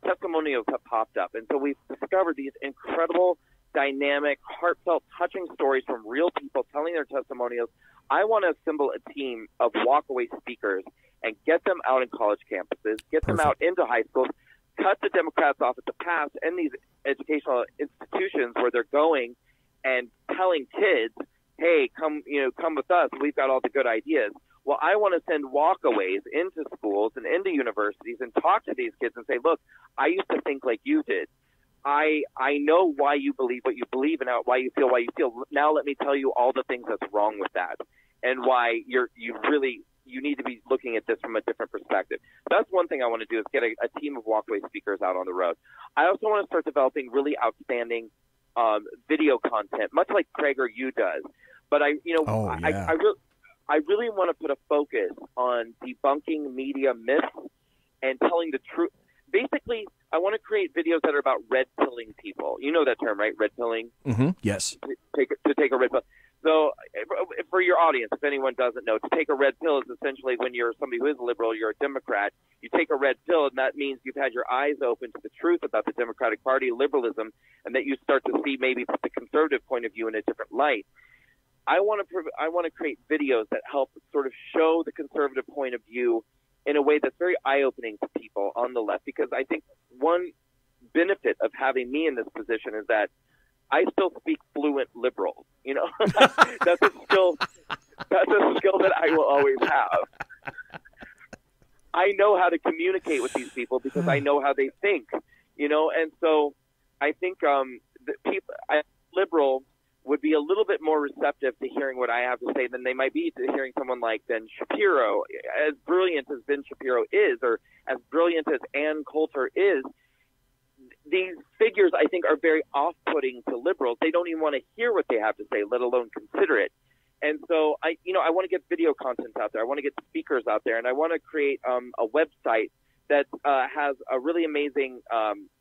testimonials have popped up. And so we've discovered these incredible, dynamic, heartfelt, touching stories from real people telling their testimonials. I want to assemble a team of walkaway speakers and get them out in college campuses, get them out into high schools, cut the Democrats off at the pass and these educational institutions where they're going and telling kids, hey, come with us. We've got all the good ideas. Well, I want to send walkaways into schools and into universities and talk to these kids and say, look, I used to think like you did. I know why you believe what you believe and why you feel. Now let me tell you all the things that's wrong with that and why you need to be looking at this from a different perspective. That's one thing I want to do is get a team of walkaway speakers out on the road. I also want to start developing really outstanding video content, much like Craig or you does. But I really want to put a focus on debunking media myths and telling the truth. Basically, I want to create videos that are about red pilling people. You know that term, right? Red pilling? Mm-hmm. Yes. To take a red pill. So for your audience, if anyone doesn't know, to take a red pill is essentially when you're somebody who is liberal, you're a Democrat, you take a red pill, and that means you've had your eyes open to the truth about the Democratic Party, liberalism, and that you start to see maybe the conservative point of view in a different light. I want to create videos that help sort of show the conservative point of view in a way that's very eye-opening to people on the left, because I think one benefit of having me in this position is that I still speak fluent liberal. You know, that's a skill that I will always have. I know how to communicate with these people because I know how they think. You know, and so I think liberal would be a little bit more receptive to hearing what I have to say than they might be to hearing someone like Ben Shapiro. As brilliant as Ben Shapiro is, or as brilliant as Ann Coulter is, these figures, I think, are very off-putting to liberals. They don't even want to hear what they have to say, let alone consider it. And so I want to get video content out there. I want to get speakers out there, and I want to create a website that has a really amazing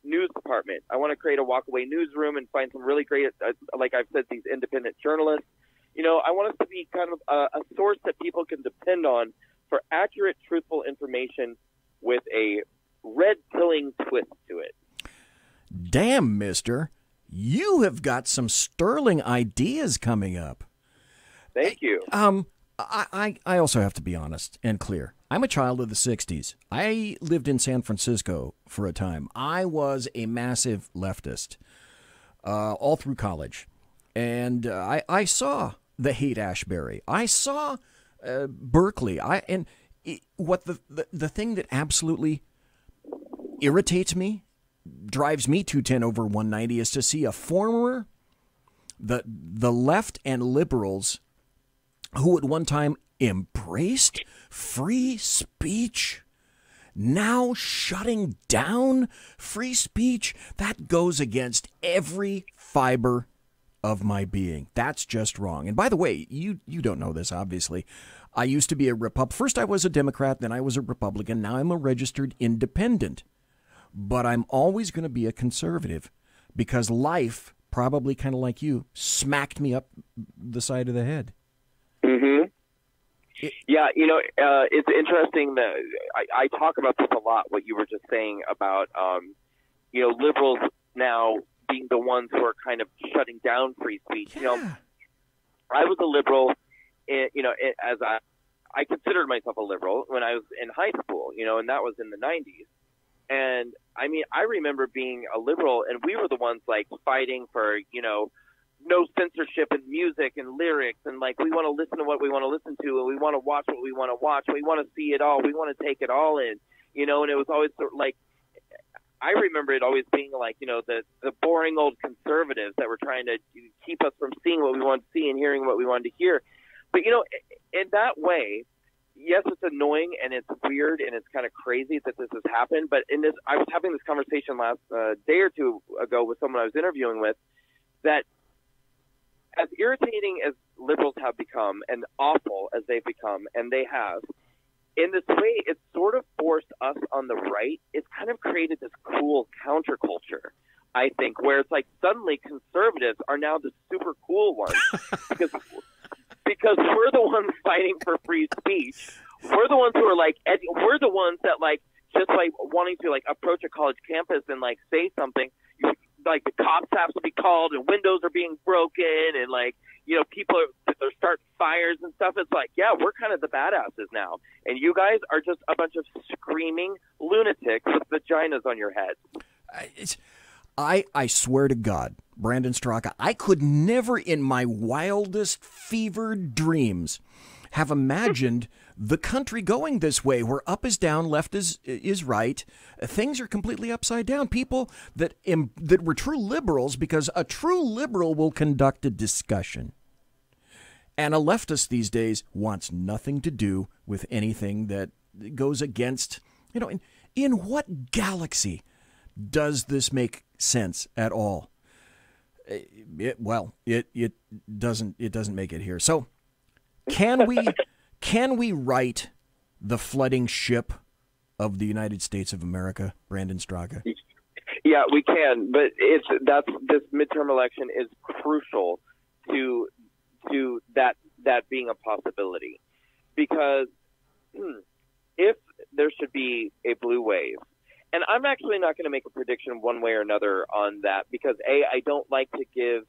news department. I want to create a walkaway newsroom and find some really great, like I've said, these independent journalists. You know, I want us to be kind of a source that people can depend on for accurate, truthful information with a red-pilling twist to it. Damn, mister, you have got some sterling ideas coming up. Thank you. I also have to be honest and clear. I'm a child of the 60s. I lived in San Francisco for a time. I was a massive leftist all through college. And I saw the Haight-Ashbury. I saw Berkeley. What the thing that absolutely irritates me, drives me 210 over 190, is to see a former, the left and liberals who at one time embraced free speech, now shutting down free speech. That goes against every fiber of my being. That's just wrong. And by the way, you don't know this, obviously. I used to be a Republican. First I was a Democrat, then I was a Republican. Now I'm a registered independent. But I'm always going to be a conservative because life, probably kind of like you, smacked me up the side of the head. Mm-hmm. Yeah, it's interesting that I talk about this a lot, what you were just saying about, liberals now being the ones who are kind of shutting down free speech. Yeah. I was a liberal, as I considered myself a liberal when I was in high school, and that was in the 90s. And, I remember being a liberal, and we were the ones, fighting for, no censorship in music and lyrics, and, we want to listen to what we want to listen to, and we want to watch what we want to watch. We want to see it all. We want to take it all in, and it was always sort of I remember it always being the boring old conservatives that were trying to keep us from seeing what we wanted to see and hearing what we wanted to hear. But, in that way, yes, it's annoying and it's weird and it's kind of crazy that this has happened. But I was having this conversation last day or two ago with someone I was interviewing with, that as irritating as liberals have become and awful as they've become, and they have, in this way, it's sort of forced us on the right. It's kind of created this cool counterculture, I think, where it's suddenly conservatives are now the super cool ones because we're the ones fighting for free speech. We're the ones who are we're the ones that just wanting to approach a college campus and say something. The cops have to be called and windows are being broken and people they're starting fires and stuff. It's yeah, we're kind of the badasses now, and you guys are just a bunch of screaming lunatics with vaginas on your heads. I swear to God, Brandon Straka, I could never in my wildest fevered dreams have imagined the country going this way, where up is down, left is right. Things are completely upside down. People that were true liberals, because a true liberal will conduct a discussion. And a leftist these days wants nothing to do with anything that goes against, in what galaxy does this make sense at all? It doesn't make it here. So can we right the flooding ship of the United States of America, Brandon Straka? Yeah, we can, but this midterm election is crucial to that being a possibility, because if there should be a blue wave, and I'm actually not going to make a prediction one way or another on that, because I don't like to give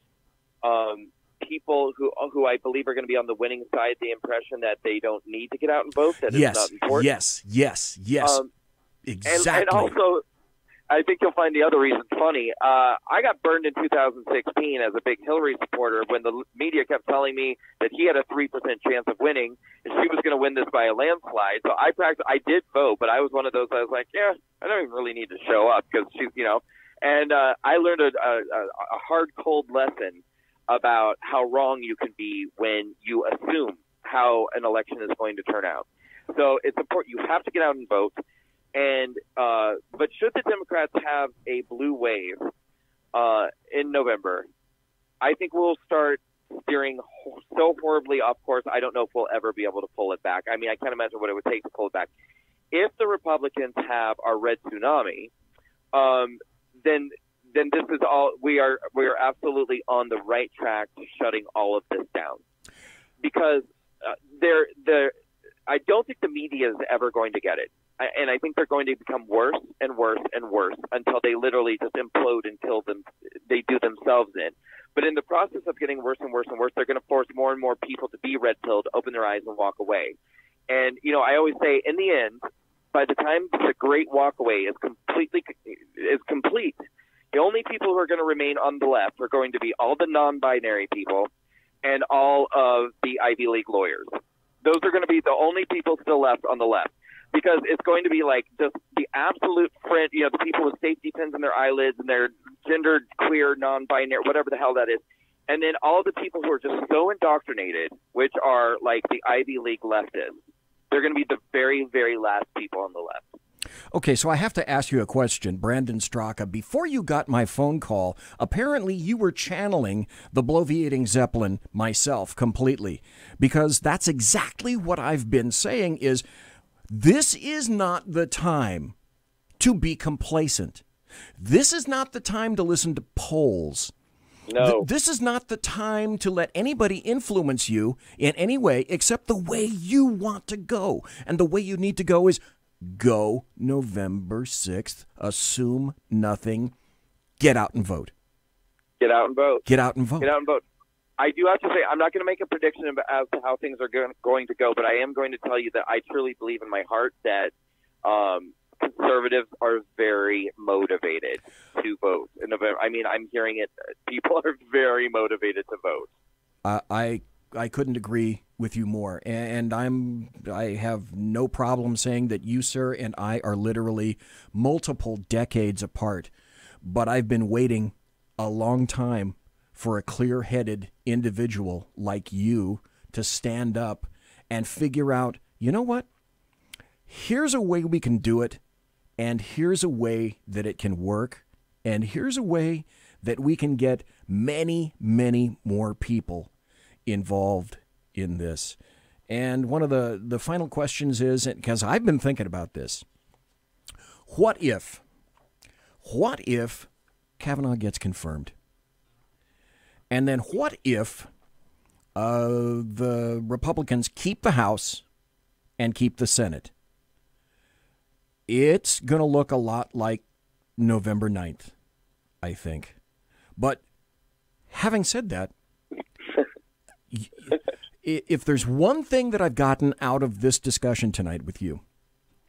people who I believe are going to be on the winning side the impression that they don't need to get out and vote, that it's not important. Yes. Exactly. And also, I think you'll find the other reason funny. I got burned in 2016 as a big Hillary supporter when the media kept telling me that he had a 3% chance of winning and she was going to win this by a landslide. So I did vote, but I was one of those, I was like, yeah, I don't even really need to show up because she's, and I learned a hard, cold lesson about how wrong you can be when you assume how an election is going to turn out. So it's important. You have to get out and vote. And but should the Democrats have a blue wave in November, I think we'll start steering so horribly off course. I don't know if we'll ever be able to pull it back. I mean, I can't imagine what it would take to pull it back. If the Republicans have our red tsunami, then this is all we are absolutely on the right track to shutting all of this down, because I don't think the media is ever going to get it. And I think they're going to become worse and worse and worse until they literally just implode and kill them. They do themselves in. But in the process of getting worse and worse and worse, they're going to force more and more people to be red-pilled, open their eyes, and walk away. And, you know, I always say, in the end, by the time the Great Walkaway is complete, the only people who are going to remain on the left are going to be all the non-binary people and all of the Ivy League lawyers. Those are going to be the only people still left on the left, because it's going to be like just the absolute friend, you know, the people with safety pins in their eyelids and their gendered, queer, non-binary, whatever the hell that is. And then all the people who are just so indoctrinated, which are like the Ivy League leftists. They're going to be the very, very last people on the left. Okay, so I have to ask you a question, Brandon Straka. Before you got my phone call, apparently you were channeling the bloviating Zeppelin myself completely, because that's exactly what I've been saying is this is not the time to be complacent. This is not the time to listen to polls. No. This is not the time to let anybody influence you in any way except the way you want to go. And the way you need to go is go November 6th, assume nothing, get out and vote. Get out and vote. Get out and vote. Get out and vote. I do have to say, I'm not going to make a prediction as to how things are going to go, but I am going to tell you that I truly believe in my heart that conservatives are very motivated to vote in November. I mean, I'm hearing it. People are very motivated to vote. I couldn't agree with you more, and I have no problem saying that you, sir, and I are literally multiple decades apart. But I've been waiting a long time for a clear-headed individual like you to stand up and figure out, you know what? Here's a way we can do it. And here's a way that it can work, and here's a way that we can get many, many more people involved in this. And one of the final questions is, because I've been thinking about this, what if Kavanaugh gets confirmed? And then what if the Republicans keep the House and keep the Senate? It's going to look a lot like November 9th, I think. But having said that, if there's one thing that I've gotten out of this discussion tonight with you,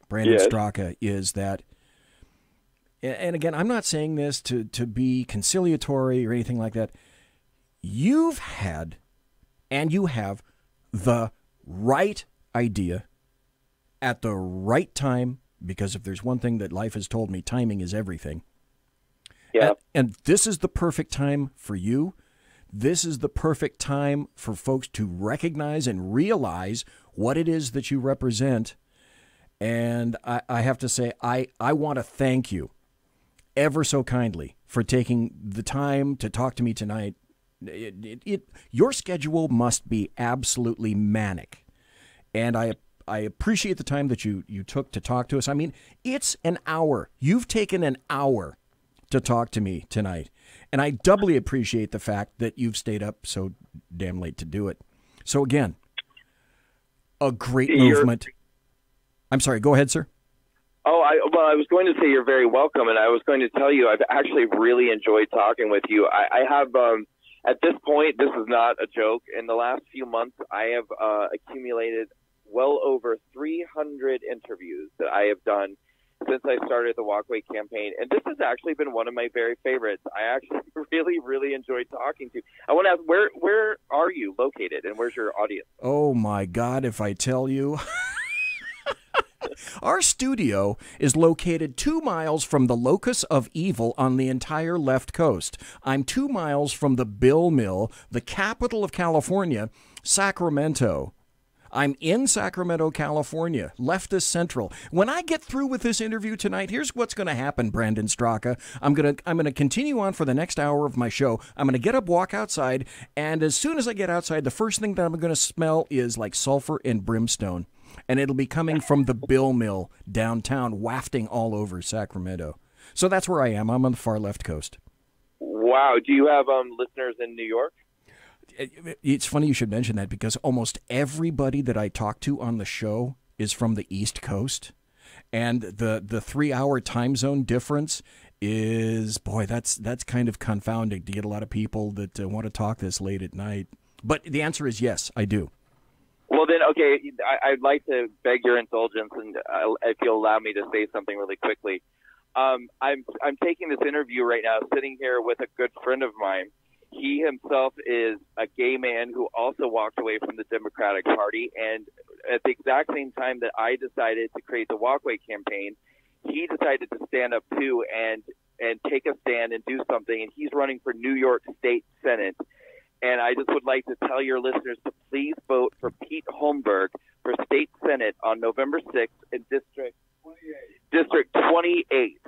Brandon Straka, is that, and again, I'm not saying this to be conciliatory or anything like that, you've had and you have the right idea at the right time. Because if there's one thing that life has told me, timing is everything. Yeah. And this is the perfect time for you. This is the perfect time for folks to recognize and realize what it is that you represent. And I have to say, I want to thank you ever so kindly for taking the time to talk to me tonight. Your schedule must be absolutely manic. And I appreciate the time that you took to talk to us. I mean, it's an hour. You've taken an hour to talk to me tonight. And I doubly appreciate the fact that you've stayed up so damn late to do it. So again, a great movement. I'm sorry, go ahead, sir. Oh, I was going to say you're very welcome, and I was going to tell you I've actually really enjoyed talking with you. I have, at this point, this is not a joke. In the last few months, I have accumulated well over 300 interviews that I have done since I started the Walkway campaign. And this has actually been one of my very favorites. I actually really, really enjoyed talking to you. I want to ask, where are you located and where's your audience? Oh, my God, if I tell you. Our studio is located 2 miles from the locus of evil on the entire left coast. I'm 2 miles from the Bill Mill, the capital of California, Sacramento. I'm in Sacramento, California, leftist central. When I get through with this interview tonight, here's what's going to happen, Brandon Straka. I'm going to continue on for the next hour of my show. I'm going to get up, walk outside, and as soon as I get outside, the first thing that I'm going to smell is like sulfur and brimstone. And it'll be coming from the Bill Mill downtown, wafting all over Sacramento. So that's where I am. I'm on the far left coast. Wow. Do you have listeners in New York? It's funny you should mention that because almost everybody that I talk to on the show is from the East Coast. And the 3-hour time zone difference is, boy, that's kind of confounding to get a lot of people that want to talk this late at night. But the answer is yes, I do. Well, then, okay, I'd like to beg your indulgence, and if you'll allow me to say something really quickly. I'm taking this interview right now, sitting here with a good friend of mine. He himself is a gay man who also walked away from the Democratic Party, and at the exact same time that I decided to create the Walkway campaign, he decided to stand up too and take a stand and do something, and he's running for New York State Senate. And I just would like to tell your listeners to please vote for Pete Holmberg for State Senate on November 6th in District 28,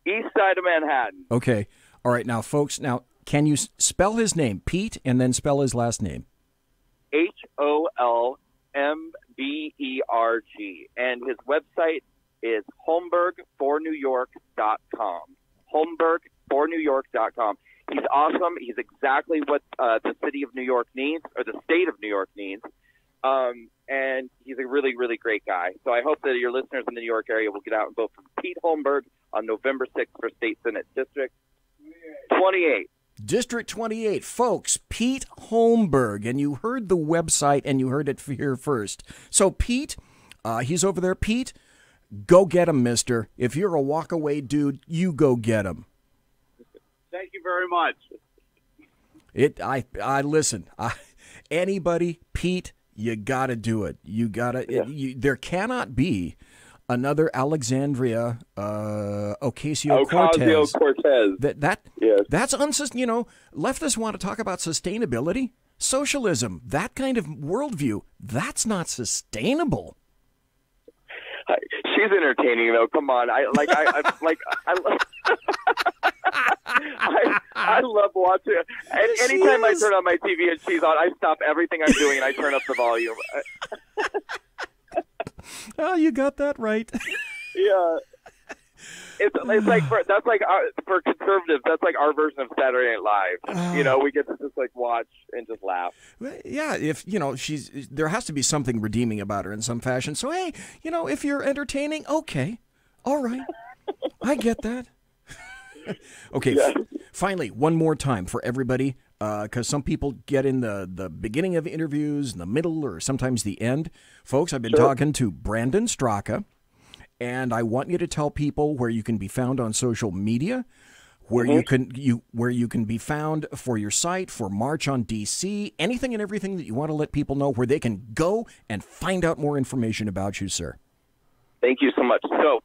east side of Manhattan. Okay. All right. Now, folks, can you spell his name, Pete, and then spell his last name? HOLMBERG. And his website is holmbergfornewyork.com. Holmbergfornewyork.com. He's awesome. He's exactly what the city of New York needs, or the state of New York needs. And he's a really, really great guy. So I hope that your listeners in the New York area will get out and vote for Pete Holmberg on November 6th for State Senate District 28. District 28. Folks, Pete Holmberg. And you heard the website, and you heard it here first. So, Pete, he's over there. Pete, go get him, mister. If you're a walk-away dude, you go get him. Thank you very much. I listen. Anybody, Pete, you got to do it. You got to. Yeah. There cannot be another Alexandria Ocasio-Cortez. That's leftists want to talk about sustainability, socialism, that kind of worldview. That's not sustainable. She's entertaining, though. Come on, I love watching. Anytime I turn on my TV and she's on, I stop everything I'm doing and I turn up the volume. Oh, you got that right. Yeah, it's like for conservatives, that's like our version of Saturday Night Live. We get to just watch and just laugh. Yeah, if there has to be something redeeming about her in some fashion. So hey, if you're entertaining, okay, all right, I get that. Okay, yeah. Finally, one more time for everybody, because some people get in the beginning of interviews, in the middle, or sometimes the end. Folks, I've been talking to Brandon Straka, and I want you to tell people where you can be found on social media, where you can be found for your site, for March on DC, anything and everything that you want to let people know where they can go and find out more information about you, sir. Thank you so much. So,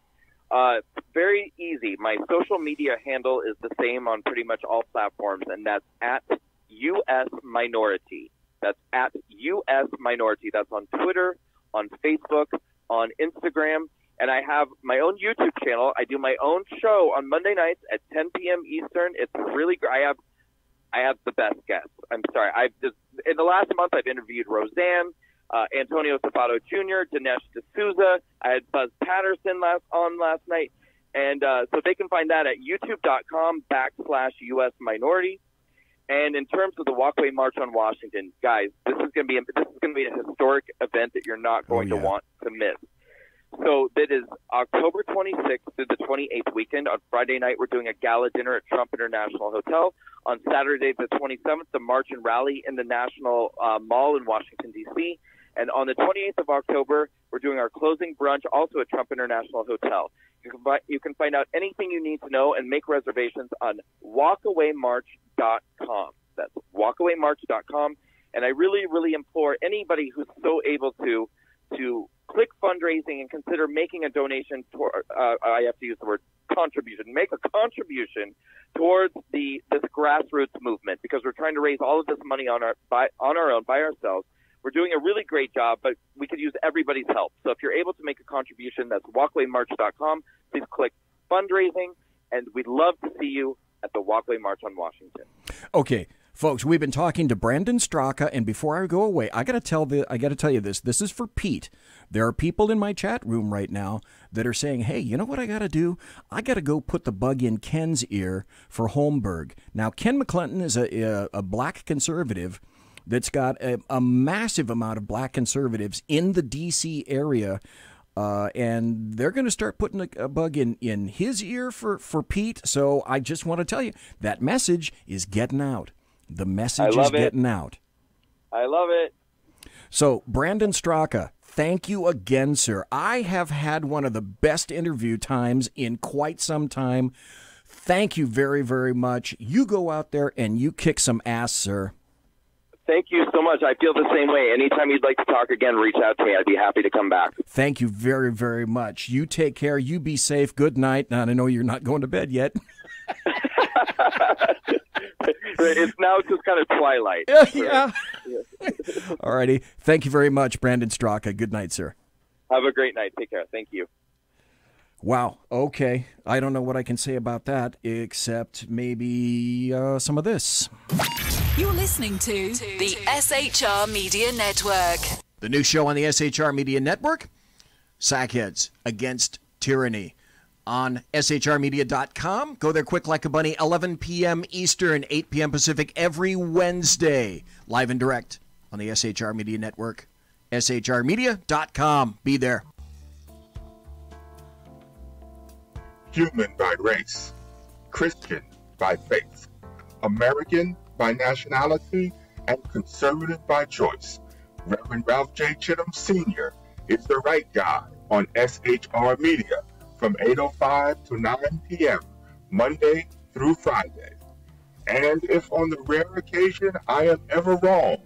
very easy. My social media handle is the same on pretty much all platforms, and that's at US Minority. That's at US Minority. That's on Twitter, on Facebook, on Instagram, and I have my own YouTube channel. I do my own show on Monday nights at 10 p.m. Eastern. It's really great. I have the best guests. I'm sorry. In the last month, I've interviewed Roseanne, Antonio Sabato Jr., Dinesh D'Souza. I had Buzz Patterson last night. And so they can find that at youtube.com/US Minority. And in terms of the Walkway March on Washington, guys, this is going to be a historic event that you're not going to want to miss. So that is October 26th through the 28th weekend. On Friday night, we're doing a gala dinner at Trump International Hotel. On Saturday, the 27th, the march and rally in the National Mall in Washington, D.C. And on the 28th of October, we're doing our closing brunch also at Trump International Hotel. You can find out anything you need to know and make reservations on walkawaymarch.com. That's walkawaymarch.com. And I really, really implore anybody who's so able to click fundraising and consider making a donation I have to use the word contribution. Make a contribution towards this grassroots movement, because we're trying to raise all of this money on our own by ourselves. We're doing a really great job, but we could use everybody's help. So if you're able to make a contribution, that's walkawaymarch.com. Please click fundraising, and we'd love to see you at the Walkway March on Washington. Okay, folks, we've been talking to Brandon Straka, and before I go away, I got to tell you this. This is for Pete. There are people in my chat room right now that are saying, "Hey, you know what I got to do? I got to go put the bug in Ken's ear for Holmberg." Now, Ken McClinton is a black conservative that's got a massive amount of black conservatives in the D.C. area, and they're going to start putting a bug in his ear for Pete. So I just want to tell you, that message is getting out. The message is getting out. I love it. So, Brandon Straka, thank you again, sir. I have had one of the best interview times in quite some time. Thank you very, very much. You go out there and you kick some ass, sir. Thank you so much. I feel the same way. Anytime you'd like to talk again, reach out to me. I'd be happy to come back. Thank you very, very much. You take care. You be safe. Good night. And I know you're not going to bed yet. It's now just kind of twilight. Yeah. All righty. Thank you very much, Brandon Straka. Good night, sir. Have a great night. Take care. Thank you. Wow. Okay. I don't know what I can say about that, except maybe some of this. You're listening to the SHR Media Network. The new show on the SHR Media Network, Sackheads Against Tyranny. On shrmedia.com. Go there quick like a bunny, 11 p.m. Eastern, 8 p.m. Pacific, every Wednesday. Live and direct on the SHR Media Network. shrmedia.com. Be there. Human by race, Christian by faith, American by nationality, and conservative by choice. Reverend Ralph J. Chittum Sr. is the right guy on SHR Media from 8:05 to 9 p.m. Monday through Friday. And if on the rare occasion I am ever wrong,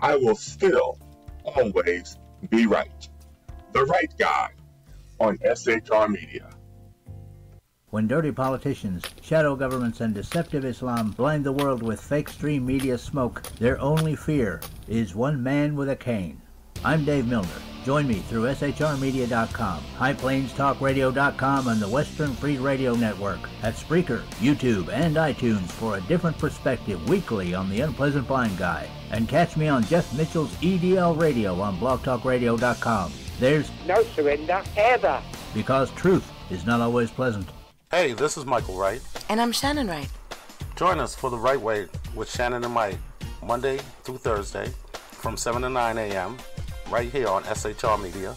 I will still always be right. The right guy on SHR Media. When dirty politicians, shadow governments, and deceptive Islam blind the world with fake stream media smoke, their only fear is one man with a cane. I'm Dave Milner. Join me through shrmedia.com, highplainstalkradio.com, and the Western Free Radio Network at Spreaker, YouTube, and iTunes for a different perspective weekly on the Unpleasant Blind Guy. And catch me on Jeff Mitchell's EDL Radio on blogtalkradio.com. There's no surrender ever. Because truth is not always pleasant. Hey, this is Michael Wright. And I'm Shannon Wright. Join us for The Right Way with Shannon and Mike, Monday through Thursday from 7 to 9 a.m. right here on SHR Media.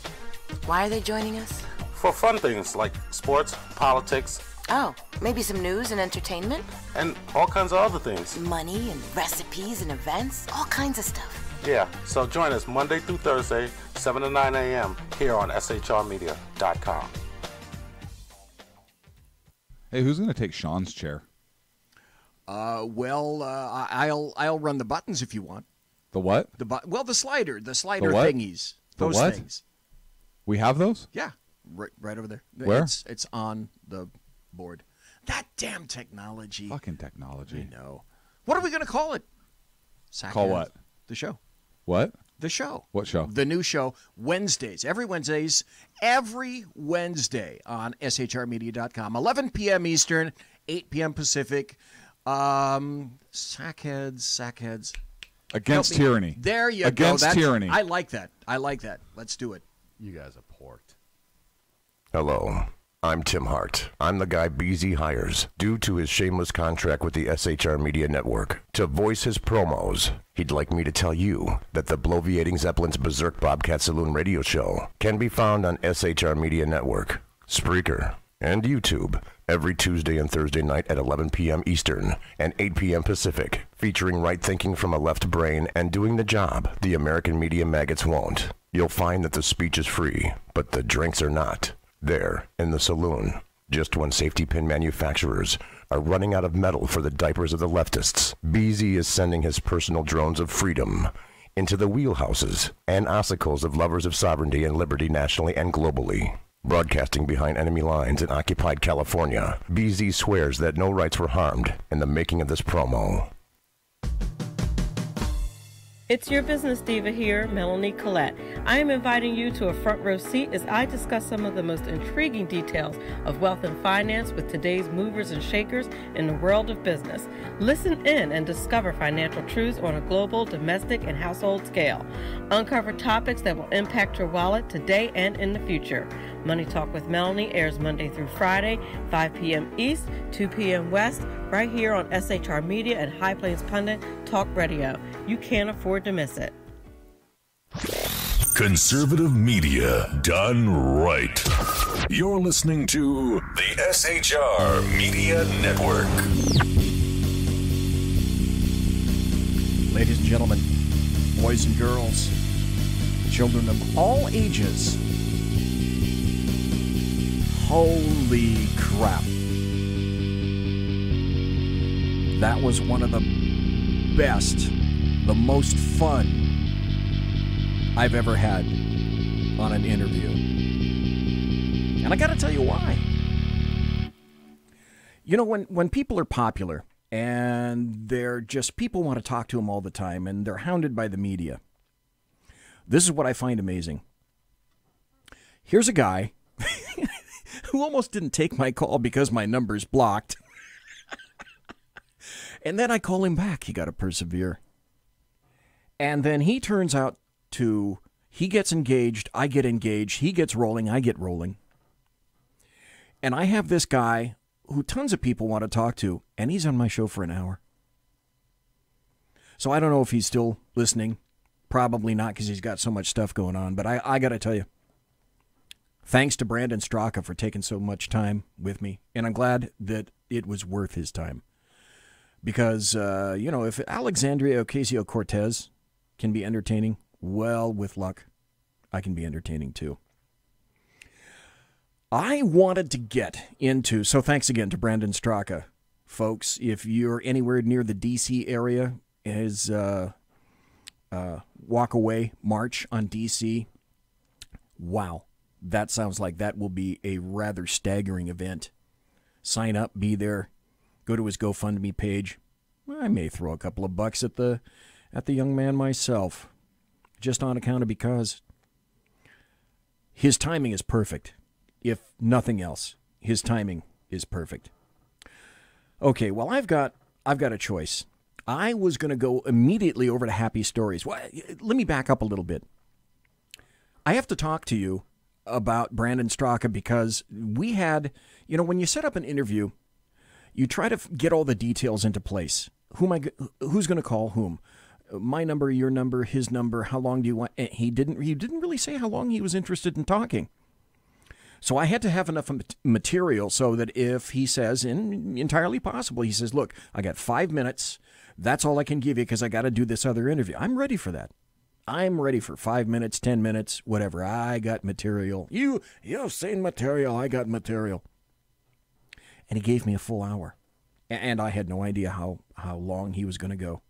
Why are they joining us? For fun things like sports, politics. Oh, maybe some news and entertainment? And all kinds of other things. Money and recipes and events, all kinds of stuff. Yeah, so join us Monday through Thursday, 7 to 9 a.m. here on shrmedia.com. Hey, who's going to take Sean's chair? I'll run the buttons if you want. The what? The slider the thingies. Those what? Things. We have those? Yeah, right over there. Where? It's on the board. That damn technology. Fucking technology. I know. What are we going to call it? Call what? The show. What? The show. What show? The new show, Wednesdays. Every Wednesday on shrmedia.com. 11 p.m. Eastern, 8 p.m. Pacific. Sackheads. Against tyranny. There you go. Against tyranny. I like that. Let's do it. You guys are porked. Hello. I'm Tim Hart. I'm the guy BZ hires, due to his shameless contract with the SHR Media Network, to voice his promos. He'd like me to tell you that the Bloviating Zeppelin's Berserk Bobcat Saloon radio show can be found on SHR Media Network, Spreaker, and YouTube every Tuesday and Thursday night at 11 p.m. Eastern and 8 p.m. Pacific, featuring right thinking from a left brain and doing the job the American media maggots won't. You'll find that the speech is free, but the drinks are not. There, in the saloon, just when safety pin manufacturers are running out of metal for the diapers of the leftists, BZ is sending his personal drones of freedom into the wheelhouses and ossicles of lovers of sovereignty and liberty nationally and globally. Broadcasting behind enemy lines in occupied California, BZ swears that no rights were harmed in the making of this promo. It's your business diva here, Melanie Collette. I am inviting you to a front row seat as I discuss some of the most intriguing details of wealth and finance with today's movers and shakers in the world of business. Listen in and discover financial truths on a global, domestic, and household scale. Uncover topics that will impact your wallet today and in the future. Money Talk with Melanie airs Monday through Friday, 5 p.m. East, 2 p.m. West, right here on SHR Media and High Plains Pundit Talk Radio. You can't afford to miss it. Conservative media done right. You're listening to the SHR Media Network. Ladies and gentlemen, boys and girls, children of all ages. Holy crap. That was one of the best, the most fun I've ever had on an interview. And I got to tell you why. You know, when people are popular and they're just, people want to talk to them all the time and they're hounded by the media, this is what I find amazing. Here's a guy who almost didn't take my call because my number's blocked. And then I call him back. You got to persevere. And then he turns out to, he gets engaged, I get engaged, he gets rolling, I get rolling. And I have this guy who tons of people want to talk to, and he's on my show for an hour. So I don't know if he's still listening. Probably not, because he's got so much stuff going on. But I got to tell you, thanks to Brandon Straka for taking so much time with me. And I'm glad that it was worth his time. Because, you know, if Alexandria Ocasio-Cortez can be entertaining, well, with luck, I can be entertaining too. I wanted to get into, so thanks again to Brandon Straka. Folks, if you're anywhere near the D.C. area, his Walk Away March on D.C., wow, that sounds like that will be a rather staggering event. Sign up, be there. Go to his GoFundMe page. I may throw a couple of bucks at the young man myself, just on account of because his timing is perfect. If nothing else, his timing is perfect. Okay, well, I've got a choice. I was going to go immediately over to Happy Stories. Well, let me back up a little bit. I have to talk to you about Brandon Straka because we had, you know, when you set up an interview, you try to get all the details into place. Who's going to call whom? My number, your number, his number. How long do you want? He didn't really say how long he was interested in talking. So I had to have enough material so that if he says, and entirely possible, he says, look, I got 5 minutes. That's all I can give you because I got to do this other interview. I'm ready for that. I'm ready for 5 minutes, 10 minutes, whatever. I got material. You've seen material. I got material. And he gave me a full hour. And I had no idea how long he was going to go.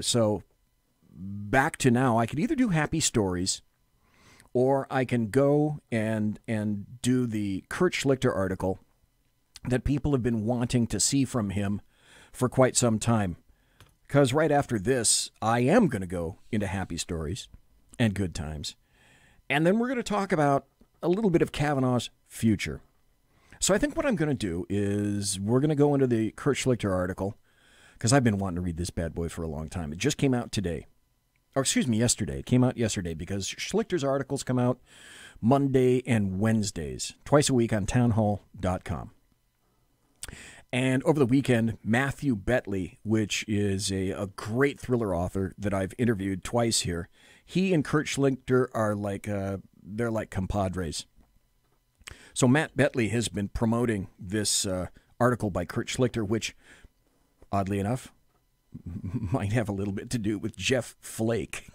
So back to now, I could either do Happy Stories or I can go and do the Kurt Schlichter article that people have been wanting to see from him for quite some time. Because right after this, I am going to go into Happy Stories and Good Times. And then we're going to talk about a little bit of Kavanaugh's future. So I think what I'm going to do is we're going to go into the Kurt Schlichter article, because I've been wanting to read this bad boy for a long time. It just came out today. Or excuse me, yesterday. It came out yesterday because Schlichter's articles come out Monday and Wednesdays, twice a week on townhall.com. And over the weekend, Matthew Betley, which is a great thriller author that I've interviewed twice here, he and Kurt Schlichter are like, they're like compadres. So Matt Betley has been promoting this article by Kurt Schlichter, which, oddly enough, might have a little bit to do with Jeff Flake.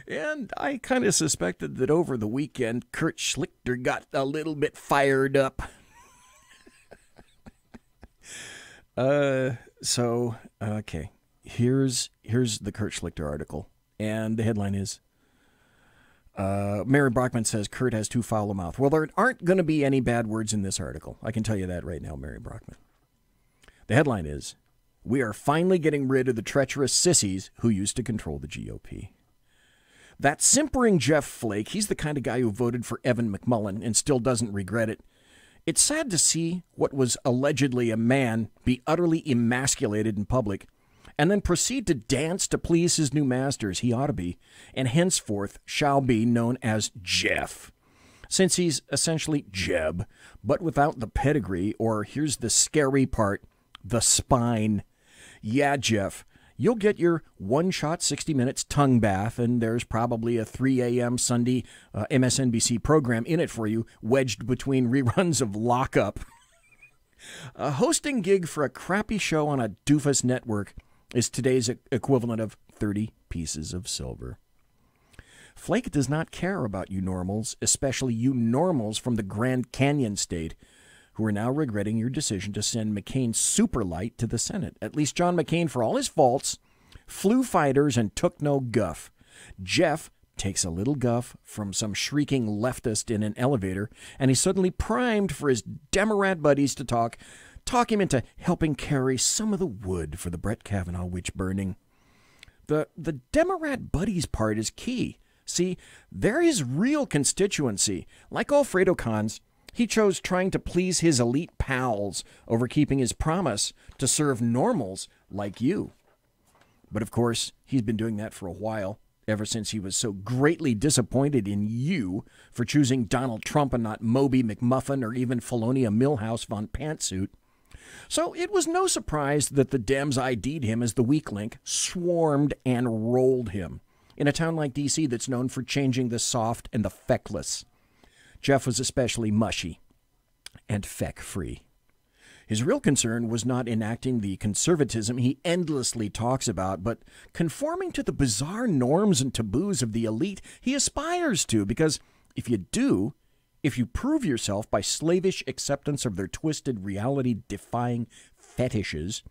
And I kind of suspected that over the weekend, Kurt Schlichter got a little bit fired up. Okay. Here's the Kurt Schlichter article. And the headline is, Mary Brockman says Kurt has too foul a mouth. Well, there aren't going to be any bad words in this article. I can tell you that right now, Mary Brockman. The headline is, we are finally getting rid of the treacherous sissies who used to control the GOP. That simpering Jeff Flake, he's the kind of guy who voted for Evan McMullin and still doesn't regret it. It's sad to see what was allegedly a man be utterly emasculated in public and then proceed to dance to please his new masters. He ought to be, and henceforth shall be known as Jeff, since he's essentially Jeb, but without the pedigree, or here's the scary part, the spine. Yeah, Jeff, you'll get your one-shot 60 minutes tongue bath, and there's probably a 3 a.m. Sunday MSNBC program in it for you, wedged between reruns of Lock Up. A hosting gig for a crappy show on a doofus network, is today's equivalent of 30 pieces of silver. Flake does not care about you normals, especially you normals from the Grand Canyon state, who are now regretting your decision to send McCain's superlight to the Senate. At least John McCain, for all his faults, flew fighters and took no guff. Jeff takes a little guff from some shrieking leftist in an elevator, and he's suddenly primed for his Democrat buddies to talk him into helping carry some of the wood for the Brett Kavanaugh witch burning. The Democrat buddies part is key. See, they're his real constituency. Like Alfredo Cons, he chose trying to please his elite pals over keeping his promise to serve normals like you. But of course, he's been doing that for a while, ever since he was so greatly disappointed in you for choosing Donald Trump and not Moby McMuffin or even Felonia Milhouse von Pantsuit. So it was no surprise that the Dems ID'd him as the weak link, swarmed and rolled him in a town like D.C. that's known for changing the soft and the feckless. Jeff was especially mushy and feck-free. His real concern was not enacting the conservatism he endlessly talks about, but conforming to the bizarre norms and taboos of the elite he aspires to, because if you do, if you prove yourself by slavish acceptance of their twisted, reality-defying fetishes,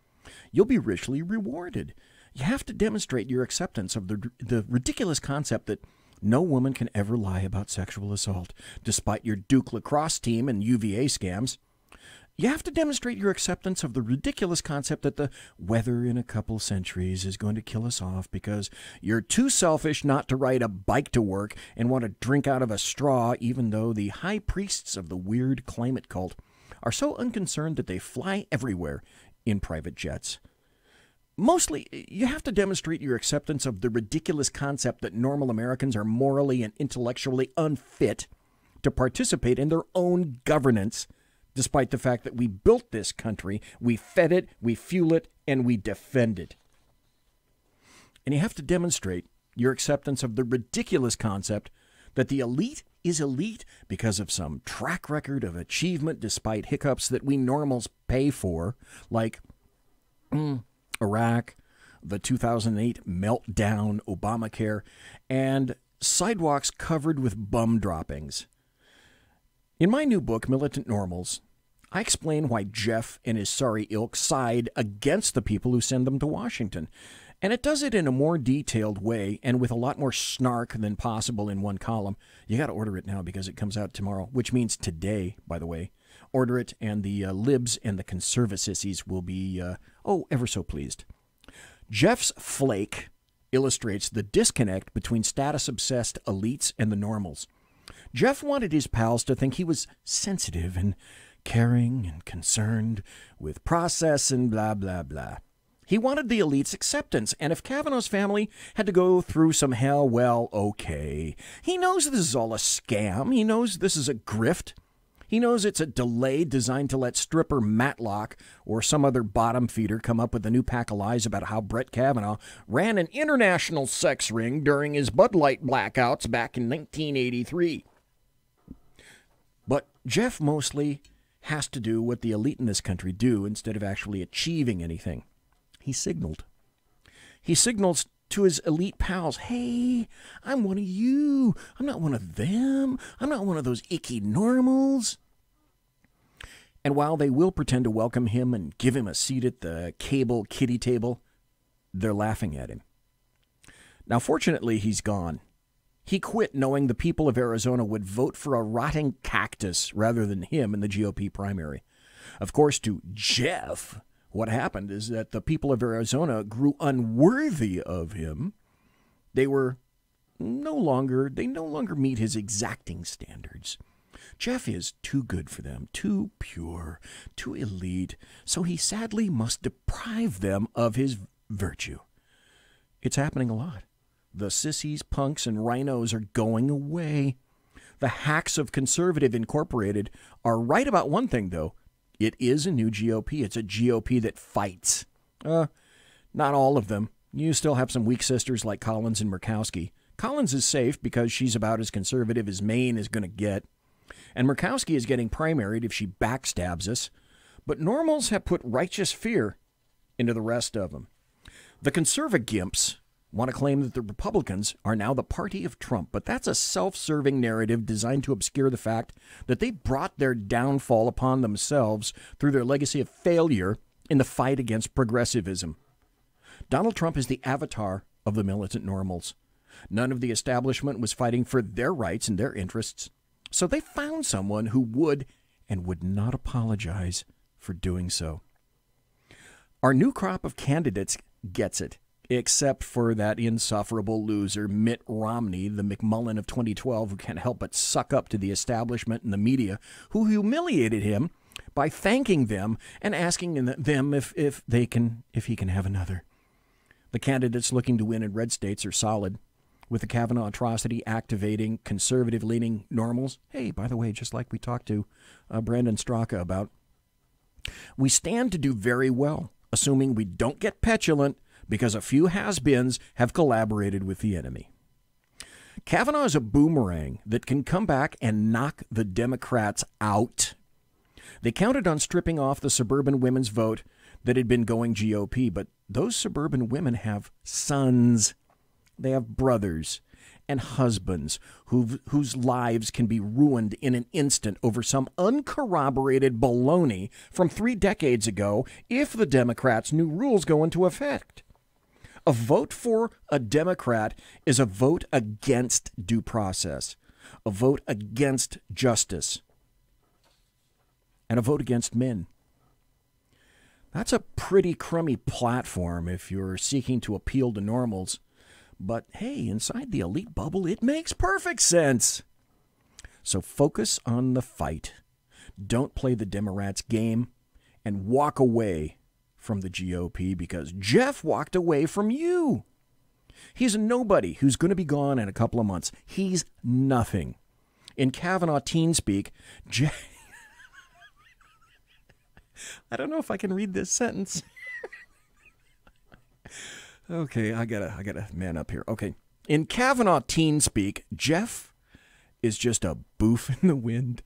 you'll be richly rewarded. You have to demonstrate your acceptance of the ridiculous concept that no woman can ever lie about sexual assault, despite your Duke lacrosse team and UVA scams. You have to demonstrate your acceptance of the ridiculous concept that the weather in a couple centuries is going to kill us off because you're too selfish not to ride a bike to work and want to drink out of a straw, even though the high priests of the weird climate cult are so unconcerned that they fly everywhere in private jets. Mostly, you have to demonstrate your acceptance of the ridiculous concept that normal Americans are morally and intellectually unfit to participate in their own governance, despite the fact that we built this country, we fed it, we fuel it, and we defend it. And you have to demonstrate your acceptance of the ridiculous concept that the elite is elite because of some track record of achievement despite hiccups that we normals pay for, like Iraq, the 2008 meltdown, Obamacare, and sidewalks covered with bum droppings. In my new book, Militant Normals, I explain why Jeff and his sorry ilk side against the people who send them to Washington. And it does it in a more detailed way and with a lot more snark than possible in one column. You got to order it now because it comes out tomorrow, which means today, by the way. Order it, and the libs and the conservacissies will be, ever so pleased. Jeff's flake illustrates the disconnect between status-obsessed elites and the normals. Jeff wanted his pals to think he was sensitive and caring and concerned with process and blah, blah, blah. He wanted the elite's acceptance, and if Kavanaugh's family had to go through some hell, well, okay. He knows this is all a scam. He knows this is a grift. He knows it's a delay designed to let stripper Matlock or some other bottom feeder come up with a new pack of lies about how Brett Kavanaugh ran an international sex ring during his Bud Light blackouts back in 1983. But Jeff mostly has to do what the elite in this country do instead of actually achieving anything. He signaled. He signals to his elite pals, hey, I'm one of you. I'm not one of them. I'm not one of those icky normals. And while they will pretend to welcome him and give him a seat at the cable kiddie table, they're laughing at him. Now, fortunately, he's gone. He quit knowing the people of Arizona would vote for a rotting cactus rather than him in the GOP primary. Of course, to Jeff, what happened is that the people of Arizona grew unworthy of him. They no longer meet his exacting standards. Jeff is too good for them, too pure, too elite, so he sadly must deprive them of his virtue. It's happening a lot. The sissies, punks, and rhinos are going away. The hacks of Conservative Incorporated are right about one thing, though. It is a new GOP. It's a GOP that fights. Not all of them. You still have some weak sisters like Collins and Murkowski. Collins is safe because she's about as conservative as Maine is going to get. And Murkowski is getting primaried if she backstabs us. But normals have put righteous fear into the rest of them. The conservative gimps want to claim that the Republicans are now the party of Trump, but that's a self-serving narrative designed to obscure the fact that they brought their downfall upon themselves through their legacy of failure in the fight against progressivism. Donald Trump is the avatar of the militant normals. None of the establishment was fighting for their rights and their interests, so they found someone who would and would not apologize for doing so. Our new crop of candidates gets it, except for that insufferable loser, Mitt Romney, the McMullen of 2012, who can't help but suck up to the establishment and the media, who humiliated him by thanking them and asking them if he can have another. The candidates looking to win in red states are solid, with the Kavanaugh atrocity activating conservative-leaning normals. Hey, by the way, just like we talked to Brandon Straka about, we stand to do very well, assuming we don't get petulant because a few has-beens have collaborated with the enemy. Kavanaugh is a boomerang that can come back and knock the Democrats out. They counted on stripping off the suburban women's vote that had been going GOP, but those suburban women have sons. They have brothers and husbands whose lives can be ruined in an instant over some uncorroborated baloney from 3 decades ago if the Democrats' new rules go into effect. A vote for a Democrat is a vote against due process, a vote against justice, and a vote against men. That's a pretty crummy platform if you're seeking to appeal to normals. But hey, inside the elite bubble, it makes perfect sense. So focus on the fight. Don't play the Democrats' game and walk away from the GOP because Jeff walked away from you. He's a nobody who's going to be gone in a couple of months. He's nothing. In Kavanaugh teen speak, I don't know if I can read this sentence. Okay, I gotta man up here. Okay. In Kavanaugh teen speak, Jeff is just a boof in the wind.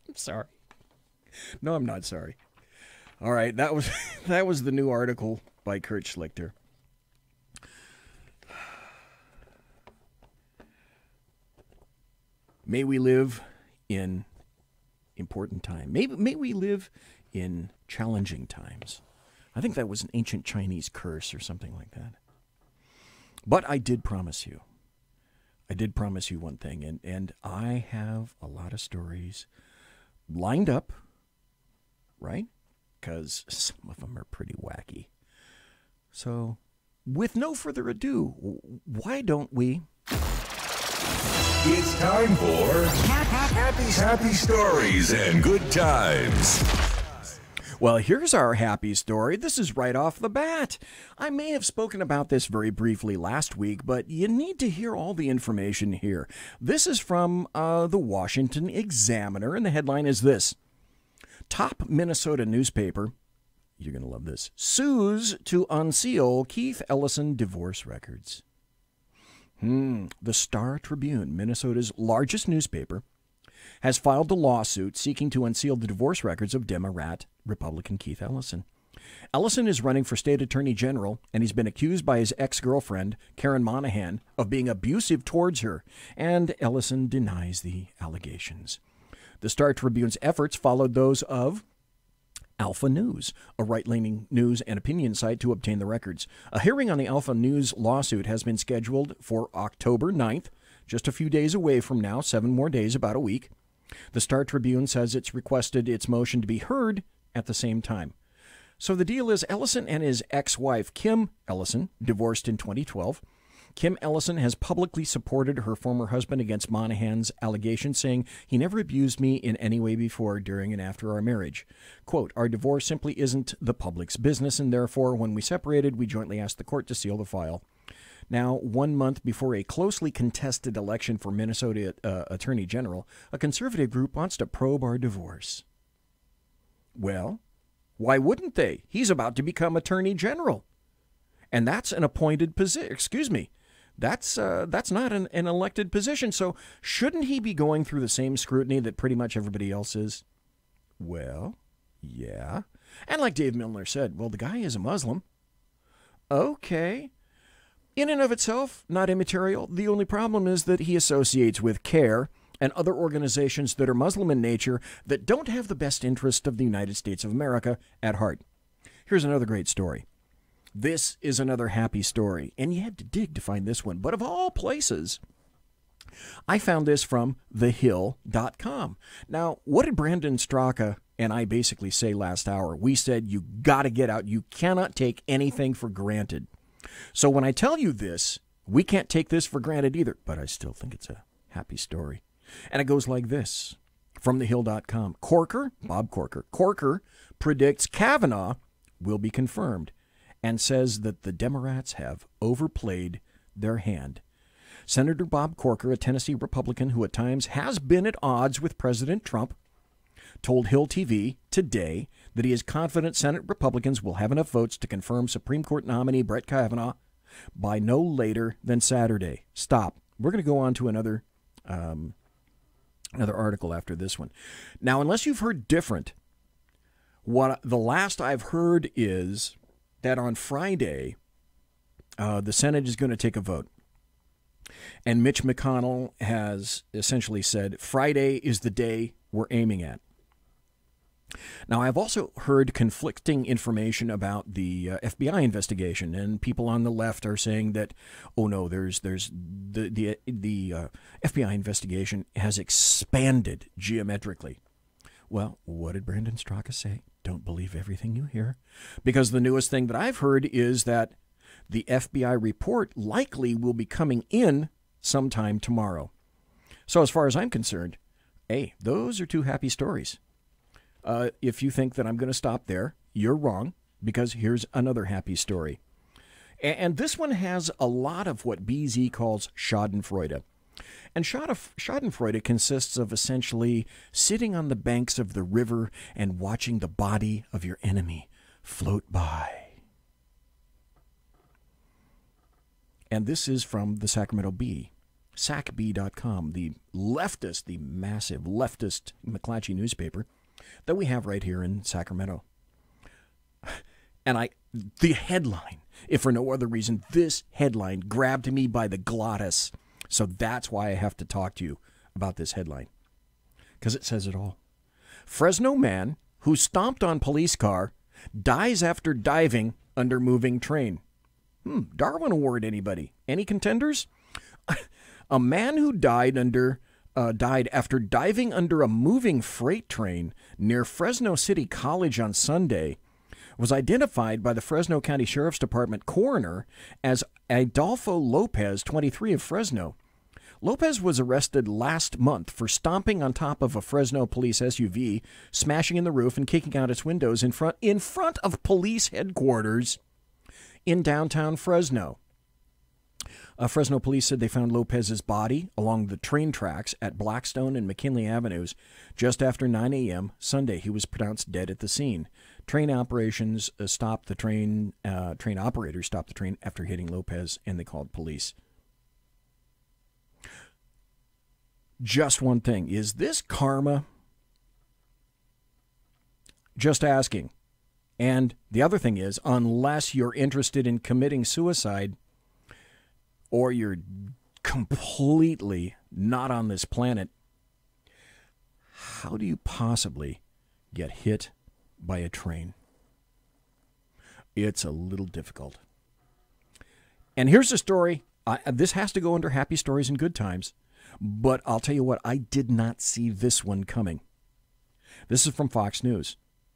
I'm sorry. No, I'm not sorry. All right, that was the new article by Kurt Schlichter. May we live in important time. May we live in challenging times. I think that was an ancient Chinese curse or something like that. But I did promise you one thing, and I have a lot of stories lined up, right? Because some of them are pretty wacky. So, with no further ado, why don't we... It's time for happy stories and good times. Well, here's our happy story. This is right off the bat. I may have spoken about this very briefly last week, but you need to hear all the information here. This is from the Washington Examiner, and the headline is this. Top Minnesota newspaper, you're going to love this, sues to unseal Keith Ellison divorce records. The Star Tribune, Minnesota's largest newspaper, has filed a lawsuit seeking to unseal the divorce records of Democrat Republican Keith Ellison. Ellison is running for state attorney general, and he's been accused by his ex-girlfriend, Karen Monahan, of being abusive towards her, and Ellison denies the allegations. The Star Tribune's efforts followed those of Alpha News, a right-leaning news and opinion site, to obtain the records. A hearing on the Alpha News lawsuit has been scheduled for October 9th, just a few days away from now, 7 more days, about a week. The Star Tribune says it's requested its motion to be heard at the same time. So the deal is Ellison and his ex-wife, Kim Ellison, divorced in 2012. Kim Ellison has publicly supported her former husband against Monahan's allegations, saying, "He never abused me in any way before, during, and after our marriage. Quote, our divorce simply isn't the public's business, and therefore, when we separated, we jointly asked the court to seal the file." Now, 1 month before a closely contested election for Minnesota Attorney General, a conservative group wants to probe our divorce. Well, why wouldn't they? He's about to become Attorney General. And that's an appointed position. Excuse me. That's not an elected position. So shouldn't he be going through the same scrutiny that pretty much everybody else is? Well, yeah. And like Dave Milner said, well, the guy is a Muslim. Okay. In and of itself, not immaterial. The only problem is that he associates with CARE and other organizations that are Muslim in nature that don't have the best interest of the United States of America at heart. Here's another great story. This is another happy story, and you had to dig to find this one. But of all places, I found this from thehill.com. Now, what did Brandon Straka and I basically say last hour? We said you got to get out. You cannot take anything for granted. So when I tell you this, we can't take this for granted either, but I still think it's a happy story. And it goes like this from thehill.com. Bob Corker predicts Kavanaugh will be confirmed and says that the Democrats have overplayed their hand. Senator Bob Corker, a Tennessee Republican who at times has been at odds with President Trump, told Hill TV today that he is confident Senate Republicans will have enough votes to confirm Supreme Court nominee Brett Kavanaugh by no later than Saturday. Stop. We're going to go on to another article after this one. Now, unless you've heard different, what the last I've heard is that on Friday, the Senate is going to take a vote. And Mitch McConnell has essentially said Friday is the day we're aiming at. Now, I've also heard conflicting information about the FBI investigation, and people on the left are saying that, oh no, there's the FBI investigation has expanded geometrically. Well, what did Brandon Straka say? Don't believe everything you hear, because the newest thing that I've heard is that the FBI report likely will be coming in sometime tomorrow. So as far as I'm concerned, hey, those are two happy stories. If you think that I'm going to stop there, you're wrong, because here's another happy story. And this one has a lot of what BZ calls schadenfreude. And schadenfreude consists of essentially sitting on the banks of the river and watching the body of your enemy float by. And this is from the Sacramento Bee, sacb.com, the massive leftist McClatchy newspaper that we have right here in Sacramento. And the headline, if for no other reason, this headline grabbed me by the glottis. So that's why I have to talk to you about this headline, because it says it all. Fresno man who stomped on police car dies after diving under moving train. Darwin Award, anybody? Any contenders? A man who died after diving under a moving freight train near Fresno City College on Sunday was identified by the Fresno County Sheriff's Department coroner as Adolfo Lopez, 23, of Fresno. Lopez was arrested last month for stomping on top of a Fresno police SUV, smashing in the roof and kicking out its windows in front of police headquarters in downtown Fresno. Fresno police said they found Lopez's body along the train tracks at Blackstone and McKinley Avenues just after 9 a.m. Sunday. He was pronounced dead at the scene. Train operators stopped the train after hitting Lopez, and they called police. Just one thing. Is this karma? Just asking. And the other thing is, unless you're interested in committing suicide, or you're completely not on this planet, how do you possibly get hit by a train? It's a little difficult. And here's the story. This has to go under happy stories and good times, but I'll tell you what, I did not see this one coming. This is from Fox News.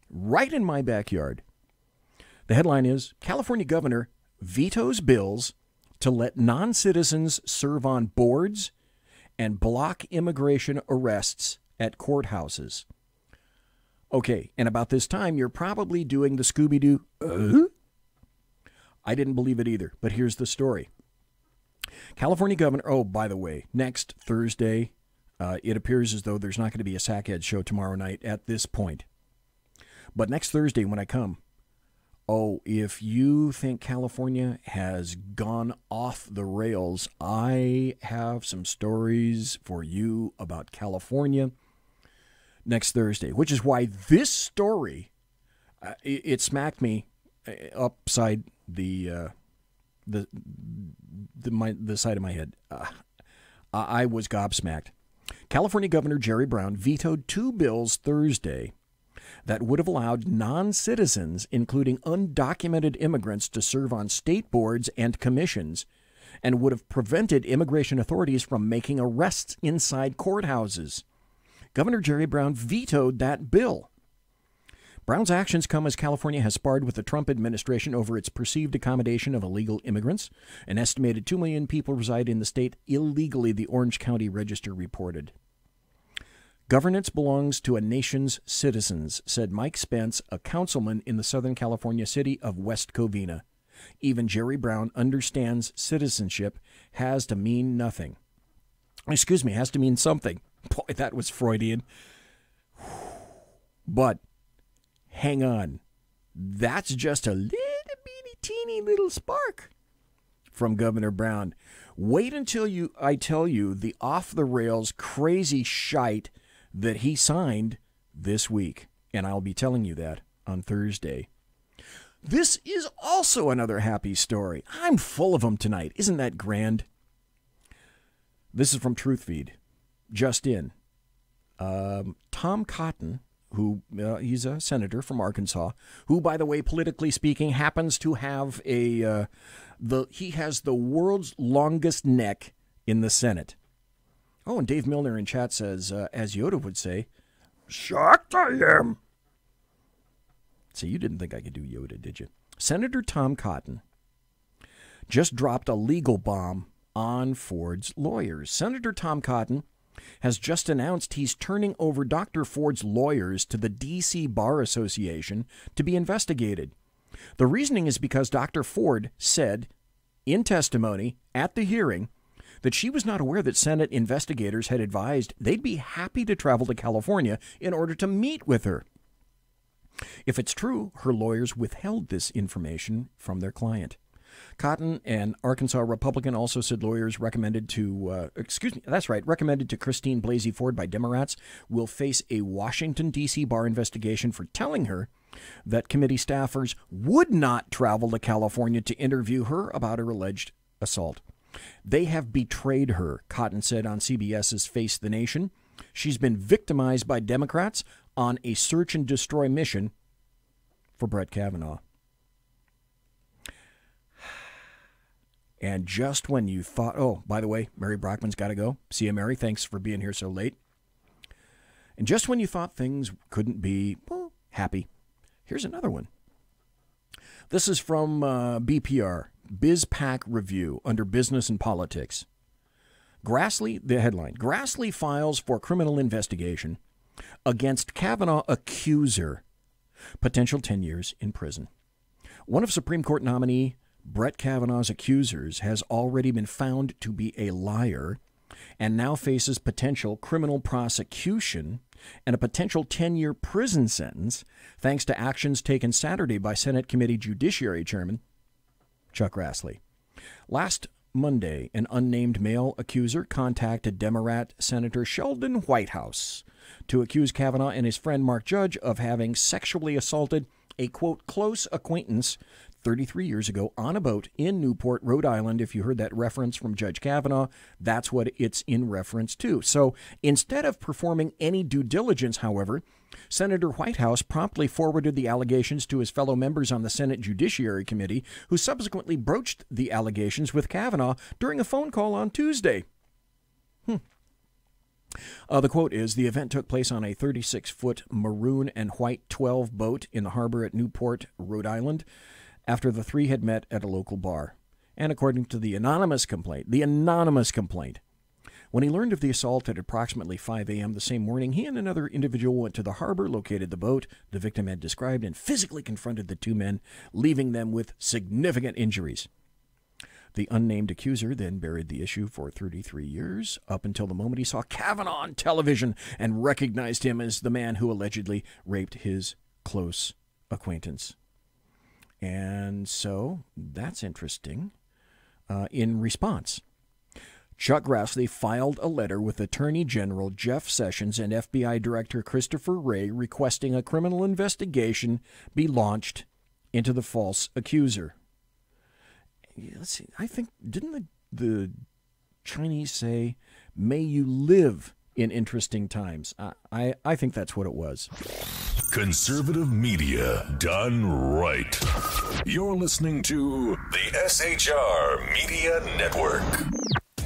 Right in my backyard. The headline is, California governor vetoes bills to let non-citizens serve on boards and block immigration arrests at courthouses. Okay, and about this time, you're probably doing the Scooby-Doo. I didn't believe it either, but here's the story. California governor, oh, by the way, next Thursday, it appears as though there's not going to be a Sackhead show tomorrow night at this point. But next Thursday when I come, oh, if you think California has gone off the rails, I have some stories for you about California next Thursday, which is why this story It smacked me upside the side of my head. I was gobsmacked. California Governor Jerry Brown vetoed 2 bills Thursday that would have allowed non-citizens, including undocumented immigrants, to serve on state boards and commissions, and would have prevented immigration authorities from making arrests inside courthouses. Governor Jerry Brown vetoed that bill. Brown's actions come as California has sparred with the Trump administration over its perceived accommodation of illegal immigrants. An estimated 2 million people reside in the state illegally, the Orange County Register reported. Governance belongs to a nation's citizens, said Mike Spence, a councilman in the Southern California city of West Covina. Even Jerry Brown understands citizenship has to mean nothing. Excuse me, has to mean something. Boy, that was Freudian. But hang on. That's just a little bitty teeny little spark from Governor Brown. Wait until I tell you the off-the-rails crazy shite that he signed this week. And I'll be telling you that on Thursday. This is also another happy story. I'm full of them tonight. Isn't that grand? This is from TruthFeed. Just in. Tom Cotton, who he's a senator from Arkansas, who, by the way, politically speaking, happens to have he has the world's longest neck in the Senate. Oh, and Dave Milner in chat says, as Yoda would say, shocked I am. So you didn't think I could do Yoda, did you? Senator Tom Cotton just dropped a legal bomb on Ford's lawyers. Senator Tom Cotton has just announced he's turning over Dr. Ford's lawyers to the D.C. Bar Association to be investigated. The reasoning is because Dr. Ford said in testimony at the hearing that she was not aware that Senate investigators had advised they'd be happy to travel to California in order to meet with her. If it's true, her lawyers withheld this information from their client. Cotton, an Arkansas Republican, also said lawyers recommended to Christine Blasey Ford by Democrats will face a Washington, D.C. bar investigation for telling her that committee staffers would not travel to California to interview her about her alleged assault. They have betrayed her, Cotton said on CBS's Face the Nation. She's been victimized by Democrats on a search and destroy mission for Brett Kavanaugh. And just when you thought, oh, by the way, Mary Brockman's got to go. See you, Mary. Thanks for being here so late. And just when you thought things couldn't be, well, happy, here's another one. This is from BPR, BizPack Review, under Business and Politics. Grassley, the headline, Grassley files for criminal investigation against Kavanaugh accuser, potential 10 years in prison. One of Supreme Court nominee Brett Kavanaugh's accusers has already been found to be a liar and now faces potential criminal prosecution and a potential 10-year prison sentence thanks to actions taken Saturday by Senate Committee Judiciary Chairman Chuck Grassley. Last Monday, an unnamed male accuser contacted Democrat Senator Sheldon Whitehouse to accuse Kavanaugh and his friend Mark Judge of having sexually assaulted a, quote, close acquaintance 33 years ago on a boat in Newport, Rhode Island. If you heard that reference from Judge Kavanaugh, that's what it's in reference to. So instead of performing any due diligence, however, Senator Whitehouse promptly forwarded the allegations to his fellow members on the Senate Judiciary Committee, who subsequently broached the allegations with Kavanaugh during a phone call on Tuesday. The quote is, the event took place on a 36-foot maroon and white 12 boat in the harbor at Newport, Rhode Island, after the three had met at a local bar. And according to the anonymous complaint, when he learned of the assault at approximately 5 a.m. the same morning, he and another individual went to the harbor, located the boat the victim had described, and physically confronted the two men, leaving them with significant injuries. The unnamed accuser then buried the issue for 33 years, up until the moment he saw Kavanaugh on television and recognized him as the man who allegedly raped his close acquaintance. And so that's interesting. In response, Chuck Grassley filed a letter with Attorney General Jeff Sessions and FBI Director Christopher Wray requesting a criminal investigation be launched into the false accuser. Let's see. I think, didn't the Chinese say, "May you live in interesting times"? I think that's what it was. Conservative media done right. You're listening to the SHR Media Network.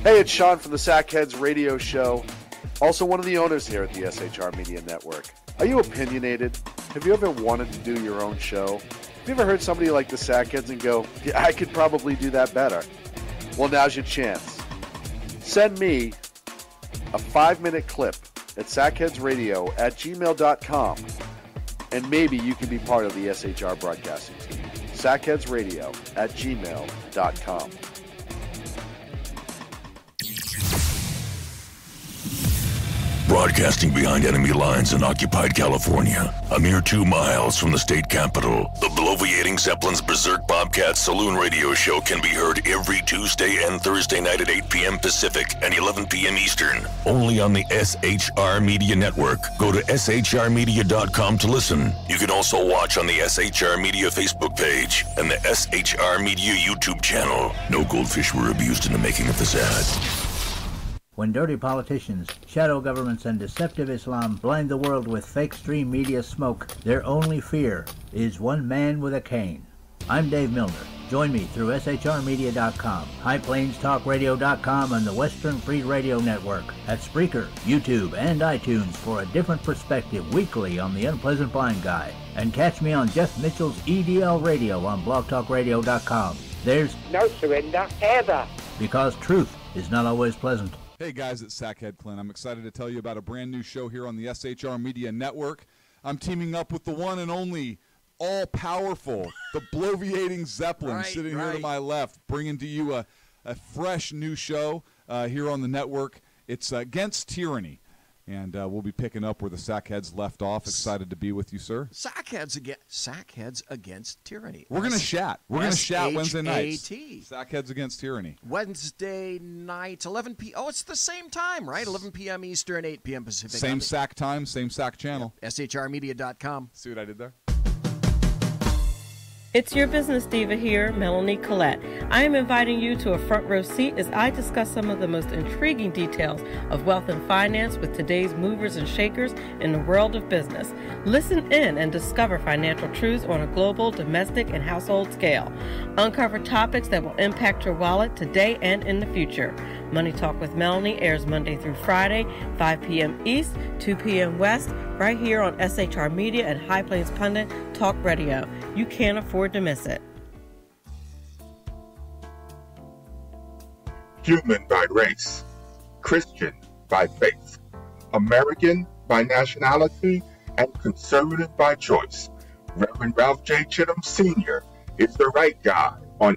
Hey, it's Sean from the Sackheads Radio Show, also one of the owners here at the SHR Media Network. Are you opinionated? Have you ever wanted to do your own show? Have you ever heard somebody like the Sackheads and go, yeah, I could probably do that better? Well, now's your chance. Send me a 5-minute clip at sackheadsradio@gmail.com, and maybe you can be part of the SHR broadcasting team. sackheadsradio@gmail.com. Broadcasting behind enemy lines in occupied California, a mere 2 miles from the state capital, the Bloviating Zeppelin's Berserk Bobcat Saloon Radio Show can be heard every Tuesday and Thursday night at 8 p.m. Pacific and 11 p.m. Eastern, only on the SHR Media Network. Go to shrmedia.com to listen. You can also watch on the SHR Media Facebook page and the SHR Media YouTube channel. No goldfish were abused in the making of this ad. When dirty politicians, shadow governments, and deceptive Islam blind the world with fake stream media smoke, their only fear is one man with a cane. I'm Dave Milner. Join me through shrmedia.com, highplainstalkradio.com, and the Western Free Radio Network at Spreaker, YouTube, and iTunes for a different perspective weekly on the Unpleasant Blind Guy. And catch me on Jeff Mitchell's EDL Radio on blogtalkradio.com. There's no surrender ever. Because truth is not always pleasant. Hey guys, it's Sackhead Clint. I'm excited to tell you about a brand new show here on the SHR Media Network. I'm teaming up with the one and only all-powerful, the Bloviating Zeppelin, sitting here to my left, bringing to you a fresh new show here on the network. It's Against Tyranny. And we'll be picking up where the Sackheads left off. Excited to be with you, sir. Sackheads Against Tyranny. We're going to chat. We're going to chat Wednesday nights. SHAT. Sackheads Against Tyranny. Wednesday night, 11 p.m. Oh, it's the same time, right? 11 p.m. Eastern, 8 p.m. Pacific. Same SAC time, same SAC channel. Yep. SHRmedia.com. See what I did there? It's your business diva here, Melanie Collette. I am inviting you to a front row seat as I discuss some of the most intriguing details of wealth and finance with today's movers and shakers in the world of business. Listen in and discover financial truths on a global, domestic, and household scale. Uncover topics that will impact your wallet today and in the future. Money Talk with Melanie airs Monday through Friday, 5 p.m. East, 2 p.m. West, right here on SHR Media and High Plains Pundit Talk Radio. You can't afford to miss it. Human by race, Christian by faith, American by nationality, and conservative by choice. Reverend Ralph J. Chittum Sr. is the right guy on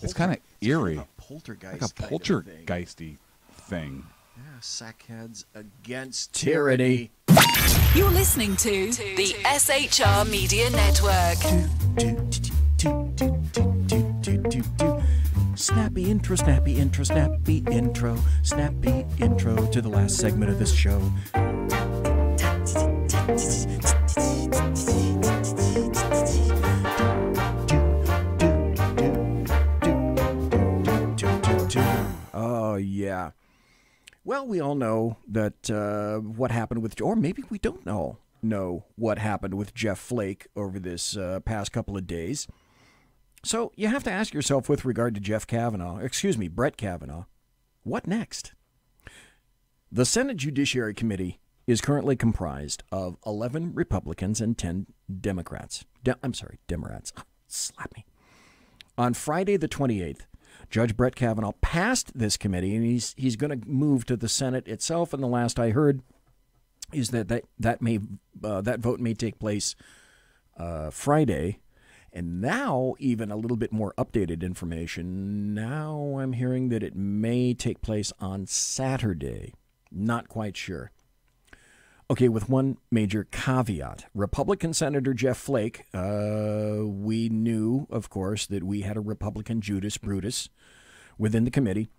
It's kind of eerie. Like a poltergeist. Like a poltergeisty thing. Yeah, Sackheads Against Tyranny. You're listening to the SHR Media Network. Snappy intro, snappy intro, snappy intro, snappy intro to the last segment of this show. Oh, yeah. Well, we all know that what happened with, or maybe we don't know what happened with Jeff Flake over this past couple of days. So you have to ask yourself with regard to Brett Kavanaugh, what next? The Senate Judiciary Committee is currently comprised of 11 Republicans and 10 Democrats. Democrats. Slap me. On Friday the 28th, Judge Brett Kavanaugh passed this committee, and he's going to move to the Senate itself. And the last I heard is that vote may take place Friday. And now, even a little bit more updated information, now I'm hearing that it may take place on Saturday. Not quite sure. Okay, with one major caveat. Republican Senator Jeff Flake, we knew, of course, that we had a Republican Judas Brutus within the committee.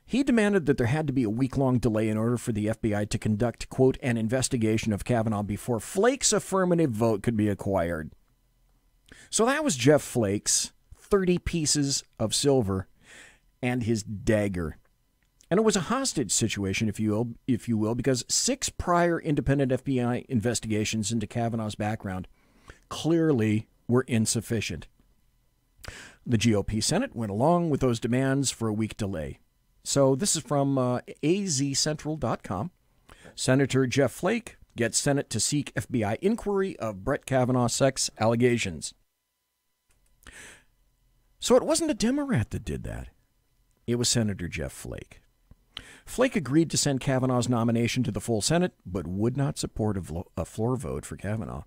He demanded that there had to be a week-long delay in order for the FBI to conduct, quote, an investigation of Kavanaugh before Flake's affirmative vote could be acquired. So that was Jeff Flake's 30 pieces of silver and his dagger. And it was a hostage situation, if you will, because 6 prior independent FBI investigations into Kavanaugh's background clearly were insufficient. The GOP Senate went along with those demands for a week delay. So this is from azcentral.com. Senator Jeff Flake gets Senate to seek FBI inquiry of Brett Kavanaugh's sex allegations. So it wasn't a Democrat that did that. It was Senator Jeff Flake. Flake agreed to send Kavanaugh's nomination to the full Senate, but would not support a floor vote for Kavanaugh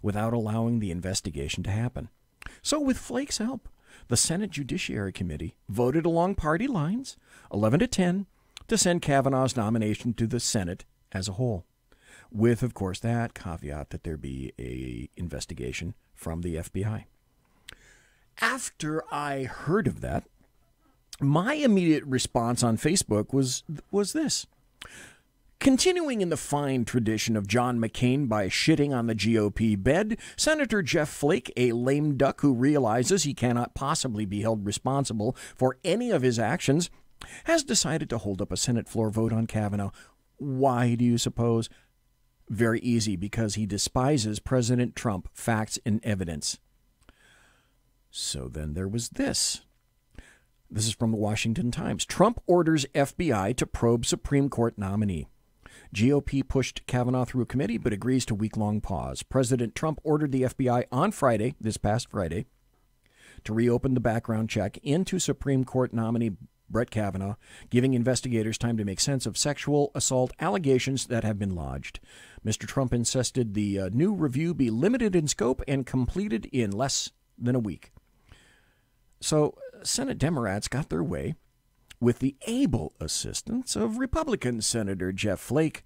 without allowing the investigation to happen. So with Flake's help, the Senate Judiciary Committee voted along party lines, 11-10, to send Kavanaugh's nomination to the Senate as a whole, with, of course, that caveat that there be an investigation from the FBI. After I heard of that, my immediate response on Facebook was this. Continuing in the fine tradition of John McCain by shitting on the GOP bed, Senator Jeff Flake, a lame duck who realizes he cannot possibly be held responsible for any of his actions, has decided to hold up a Senate floor vote on Kavanaugh. Why do you suppose? Very easy, because he despises President Trump, facts and evidence. So then there was this. This is from the Washington Times. Trump orders FBI to probe Supreme Court nominee. GOP pushed Kavanaugh through a committee, but agrees to week-long pause. President Trump ordered the FBI on Friday, this past Friday, to reopen the background check into Supreme Court nominee Brett Kavanaugh, giving investigators time to make sense of sexual assault allegations that have been lodged. Mr. Trump insisted the new review be limited in scope and completed in less than a week. So Senate Democrats got their way with the able assistance of Republican Senator Jeff Flake,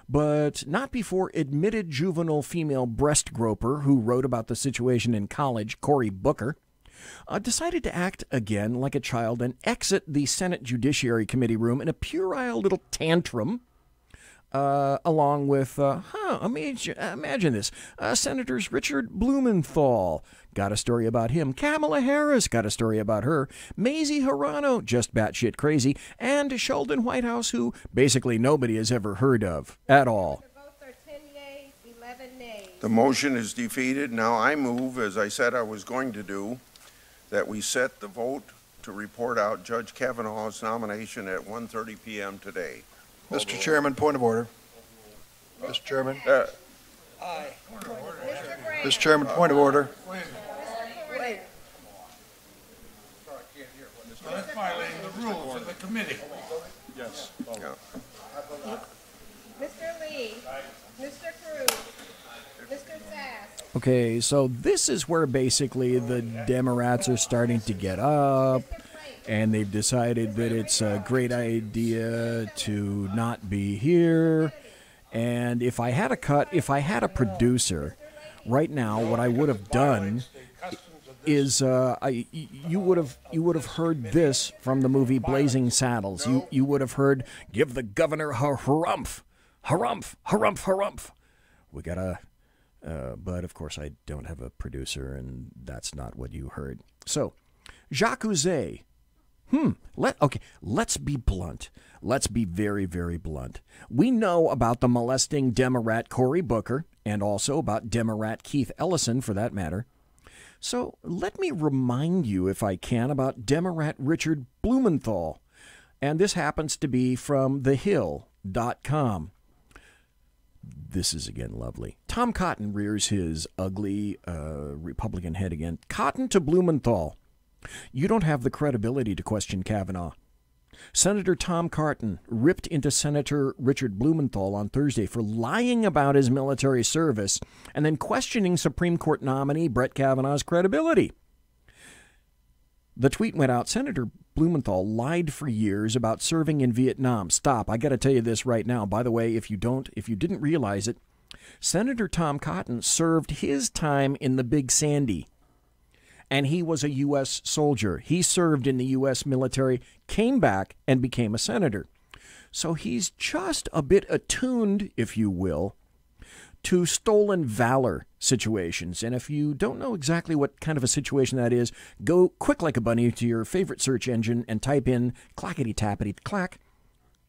but not before admitted juvenile female breast groper who wrote about the situation in college, Cory Booker, decided to act again like a child and exit the Senate Judiciary Committee room in a puerile little tantrum, along with, imagine this, Senators Richard Blumenthal, got a story about him, Kamala Harris, got a story about her, Mazie Hirono, just batshit crazy, and Sheldon Whitehouse, who basically nobody has ever heard of at all. The motion is defeated. Now I move, as I said I was going to do, that we set the vote to report out Judge Kavanaugh's nomination at 1:30 p.m. today. Mr. Chairman, point of order. Mr. Chairman. Aye. Mr. Chairman, point of order. Wait. That's violating the rules of the committee. Yes. Yeah. Mr. Lee, Mr. Cruz, Mr. Sass. Okay, so this is where basically the Democrats are starting to get up, and they've decided that it's a great idea to not be here. And if I had a producer, right now, what I would have done is you would have heard this from the movie Blazing Saddles. You would have heard, "Give the governor a harumph, harumph, harumph, harumph." We got a, but of course I don't have a producer, and that's not what you heard. So, Jacuzzi. Let's be blunt. Let's be very, very blunt. We know about the molesting Democrat Cory Booker, and also about Democrat Keith Ellison, for that matter. So let me remind you, if I can, about Democrat Richard Blumenthal. And this happens to be from thehill.com. This is, again, lovely. Tom Cotton rears his ugly Republican head again. Cotton to Blumenthal. You don't have the credibility to question Kavanaugh. Senator Tom Cotton ripped into Senator Richard Blumenthal on Thursday for lying about his military service and then questioning Supreme Court nominee Brett Kavanaugh's credibility. The tweet went out, "Senator Blumenthal lied for years about serving in Vietnam." Stop. I got to tell you this right now. By the way, if you didn't realize it, Senator Tom Cotton served his time in the Big Sandy. And he was a U.S. soldier. He served in the U.S. military, came back, and became a senator. So he's just a bit attuned, if you will, to stolen valor situations. And if you don't know exactly what kind of a situation that is, go quick like a bunny to your favorite search engine and type in clackety-tappity-clack,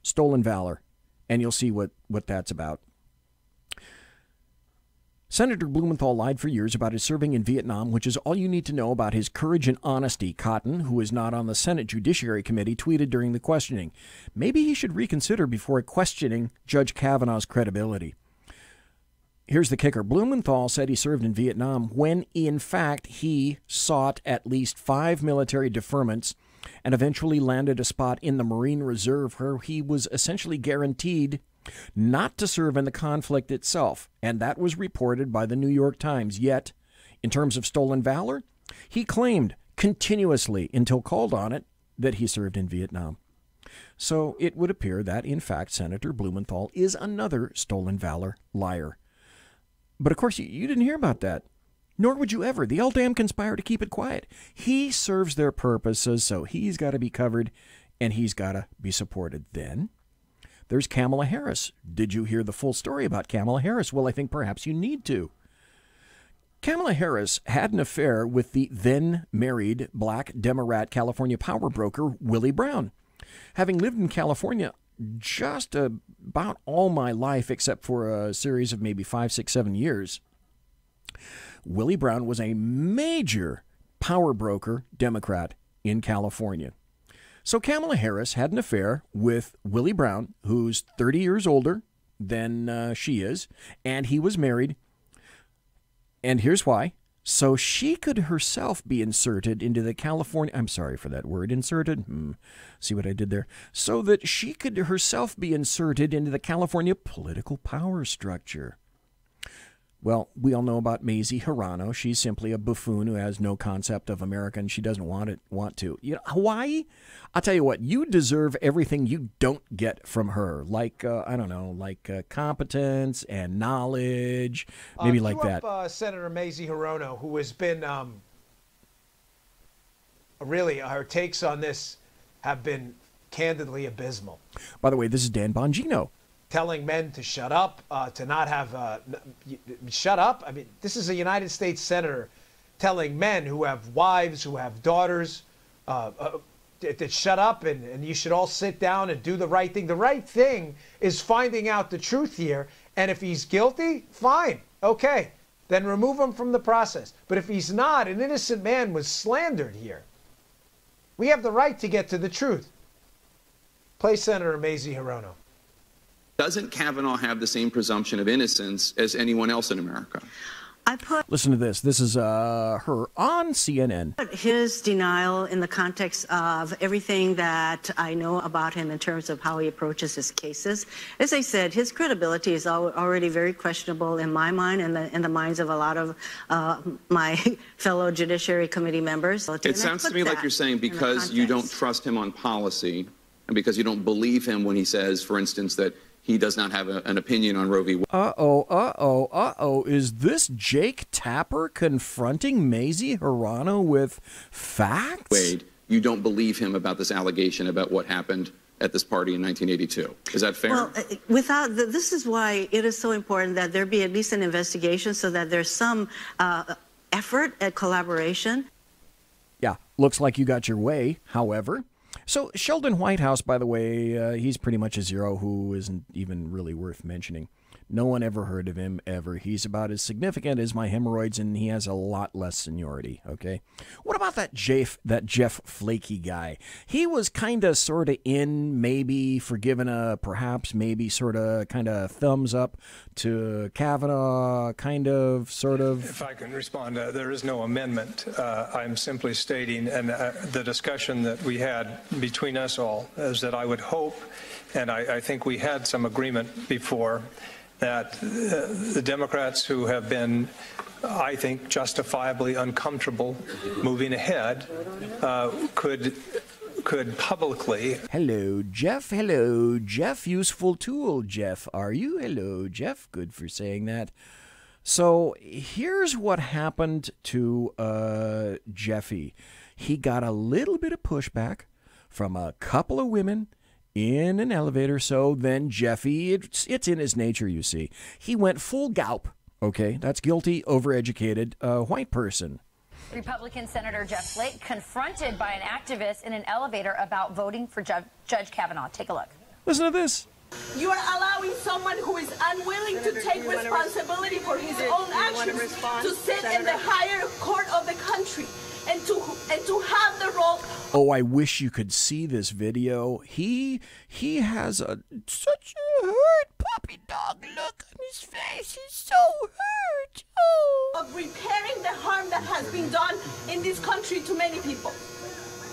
stolen valor, and you'll see what that's about. Senator Blumenthal lied for years about his serving in Vietnam, which is all you need to know about his courage and honesty, Cotton, who is not on the Senate Judiciary Committee, tweeted during the questioning. Maybe he should reconsider before questioning Judge Kavanaugh's credibility. Here's the kicker. Blumenthal said he served in Vietnam when, in fact, he sought at least 5 military deferments and eventually landed a spot in the Marine Reserve where he was essentially guaranteed not to serve in the conflict itself, and that was reported by the New York Times. Yet, in terms of stolen valor, he claimed continuously, until called on it, that he served in Vietnam. So it would appear that, in fact, Senator Blumenthal is another stolen valor liar. But of course, you didn't hear about that. Nor would you ever. The LDAM conspire to keep it quiet. He serves their purposes, so he's got to be covered, and he's got to be supported. Then there's Kamala Harris. Did you hear the full story about Kamala Harris? Well, I think perhaps you need to. Kamala Harris had an affair with the then-married black Democrat California power broker Willie Brown. Having lived in California just about all my life, except for a series of maybe 5, 6, 7 years, Willie Brown was a major power broker Democrat in California. So Kamala Harris had an affair with Willie Brown, who's 30 years older than she is, and he was married. And here's why. So she could herself be inserted into the California... I'm sorry for that word, inserted. See what I did there? So that she could herself be inserted into the California political power structure. Well, we all know about Mazie Hirono. She's simply a buffoon who has no concept of America, and she doesn't want to. You know, Hawaii, I'll tell you what, you deserve everything you don't get from her. Like, competence and knowledge, maybe like that. Senator Mazie Hirono, who has been, really, her takes on this have been candidly abysmal. By the way, this is Dan Bongino. Telling men to shut up, to not have, shut up. I mean, this is a United States senator telling men who have wives, who have daughters, to shut up and you should all sit down and do the right thing. The right thing is finding out the truth here. And if he's guilty, fine. Okay. Then remove him from the process. But if he's not, an innocent man was slandered here. We have the right to get to the truth. Play Senator Mazie Hirono. Doesn't Kavanaugh have the same presumption of innocence as anyone else in America? Listen to this. This is her on CNN. His denial in the context of everything that I know about him in terms of how he approaches his cases. As I said, his credibility is already very questionable in my mind and in the minds of a lot of my fellow Judiciary Committee members. It sounds to me like you're saying because you don't trust him on policy and because you don't believe him when he says, for instance, that he does not have an opinion on Roe v. Wade. Is this Jake Tapper confronting Mazie Hirono with facts? Wade, you don't believe him about this allegation about what happened at this party in 1982. Is that fair? Well, this is why it is so important that there be at least an investigation so that there's some effort at collaboration. Yeah, looks like you got your way, however. So Sheldon Whitehouse, by the way, he's pretty much a zero who isn't even really worth mentioning. No one ever heard of him, ever. He's about as significant as my hemorrhoids, and he has a lot less seniority, okay? What about that Jeff Flakey guy? He was kind of sort of in, maybe, for giving a perhaps, maybe, sort of, kind of thumbs up to Kavanaugh, kind of, sort of. If I can respond, there is no amendment. I'm simply stating, and the discussion that we had between us all is that I would hope, and I think we had some agreement before, that the Democrats who have been, I think, justifiably uncomfortable moving ahead could publicly. Hello, Jeff. Hello, Jeff. Useful tool, Jeff. Are you? Hello, Jeff. Good for saying that. So here's what happened to Jeffy. He got a little bit of pushback from a couple of women in an elevator. So then Jeffy, it's in his nature, you see. He went full gawp. Okay, that's guilty, overeducated white person. Republican Senator Jeff Flake confronted by an activist in an elevator about voting for Judge Kavanaugh. Take a look. Listen to this. You are allowing someone who is unwilling to take responsibility for his own actions to sit in the higher court of the country and to have the role. Oh, I wish you could see this video. He has such a hurt puppy dog look on his face. He's so hurt. Oh. Of repairing the harm that has been done in this country to many people.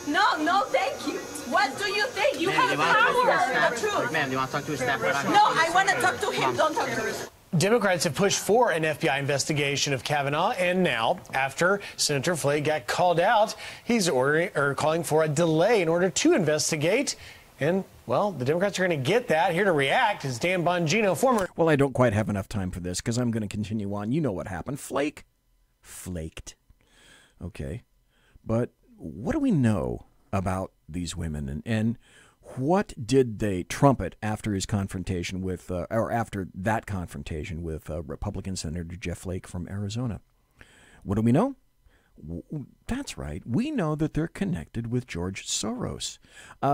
No, thank you. What do you think? You have power. The truth. Ma'am, do you want to talk to his staff? No, I want to talk to him. Don't talk to me. Democrats have pushed for an FBI investigation of Kavanaugh, and now, after Senator Flake got called out, he's calling for a delay in order to investigate. And, well, the Democrats are going to get that. Here to react is Dan Bongino, former... Well, I don't quite have enough time for this because I'm going to continue on. You know what happened. Flaked. Okay. But what do we know about these women, and what did they trumpet after his confrontation with, or after that confrontation with Republican Senator Jeff Flake from Arizona? What do we know? That's right. We know that they're connected with George Soros.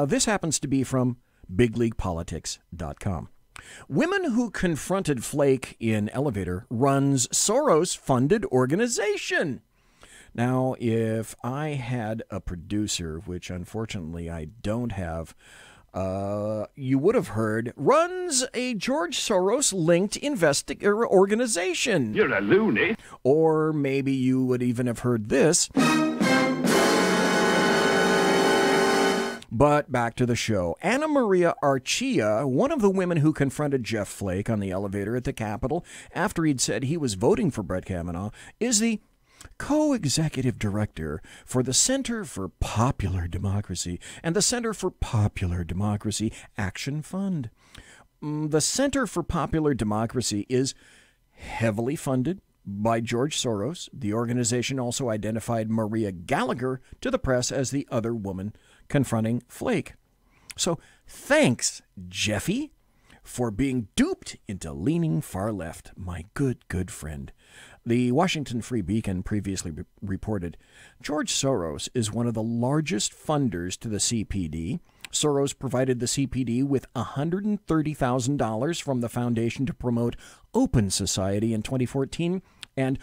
This happens to be from BigLeaguePolitics.com. Women who confronted Flake in elevator runs Soros-funded organization. Now, if I had a producer, which unfortunately I don't have, you would have heard, runs a George Soros-linked organization. You're a loony. Or maybe you would even have heard this. But back to the show. Anna Maria Archia, one of the women who confronted Jeff Flake on the elevator at the Capitol after he'd said he was voting for Brett Kavanaugh, is the co-executive director for the Center for Popular Democracy and the Center for Popular Democracy Action Fund. The Center for Popular Democracy is heavily funded by George Soros. The organization also identified Maria Gallagher to the press as the other woman confronting Flake. So thanks, Jeffy, for being duped into leaning far left, my good friend. The Washington Free Beacon previously reported George Soros is one of the largest funders to the CPD. Soros provided the CPD with $130,000 from the foundation to promote Open Society in 2014 and